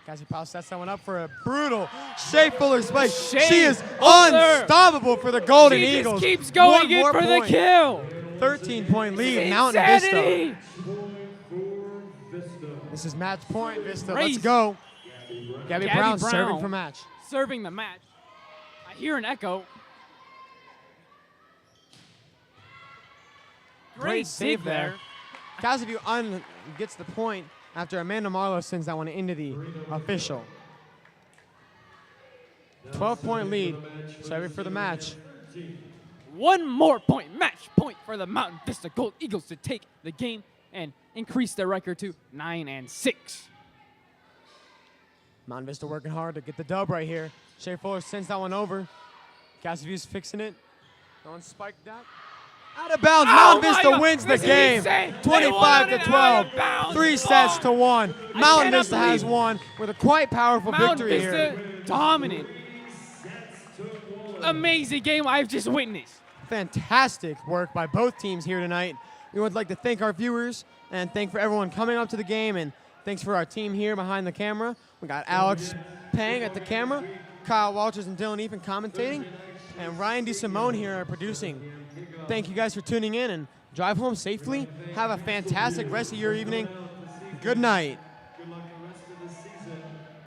Cassie Powell sets that one up for a brutal Shea Fuller spike. Shea She is Fuller. unstoppable for the Golden She Eagles. just keeps going One in more for point. the kill. 13-point lead, This is Mountain Vista. insanity. This is match point, Vista. Crazy. Let's go. Gabby Brown serving Brown. for match. Serving the match. I hear an echo. Great save save there. Casaview gets the point after Amanda Marlowe sends that one into the official. 12-point lead. Serving for the match. 1 more point, match point for the Mountain Vista Gold Eagles to take the game and increase their record to 9-6. Mountain Vista working hard to get the dub right here. Shea Fuller sends that one over. Casaview's fixing it. No one spiked that. Out of bounds. Oh Mount my Vista God, wins the this is game. insane. They 25 won to it out 12. of bounds. 3 sets to 1. Mount cannot Vista has believe- won with a quite powerful Mount victory Vista here. dominant. Amazing game I've just witnessed. Fantastic work by both teams here tonight. We would like to thank our viewers and thank for everyone coming up to the game, and thanks for our team here behind the camera. We got Alex Pang at the camera, Kyle Walters and Dylan Ethan commentating, and Ryan DeSimone here producing. Thank you guys for tuning in, and drive home safely. Have a fantastic rest of your evening. Good night.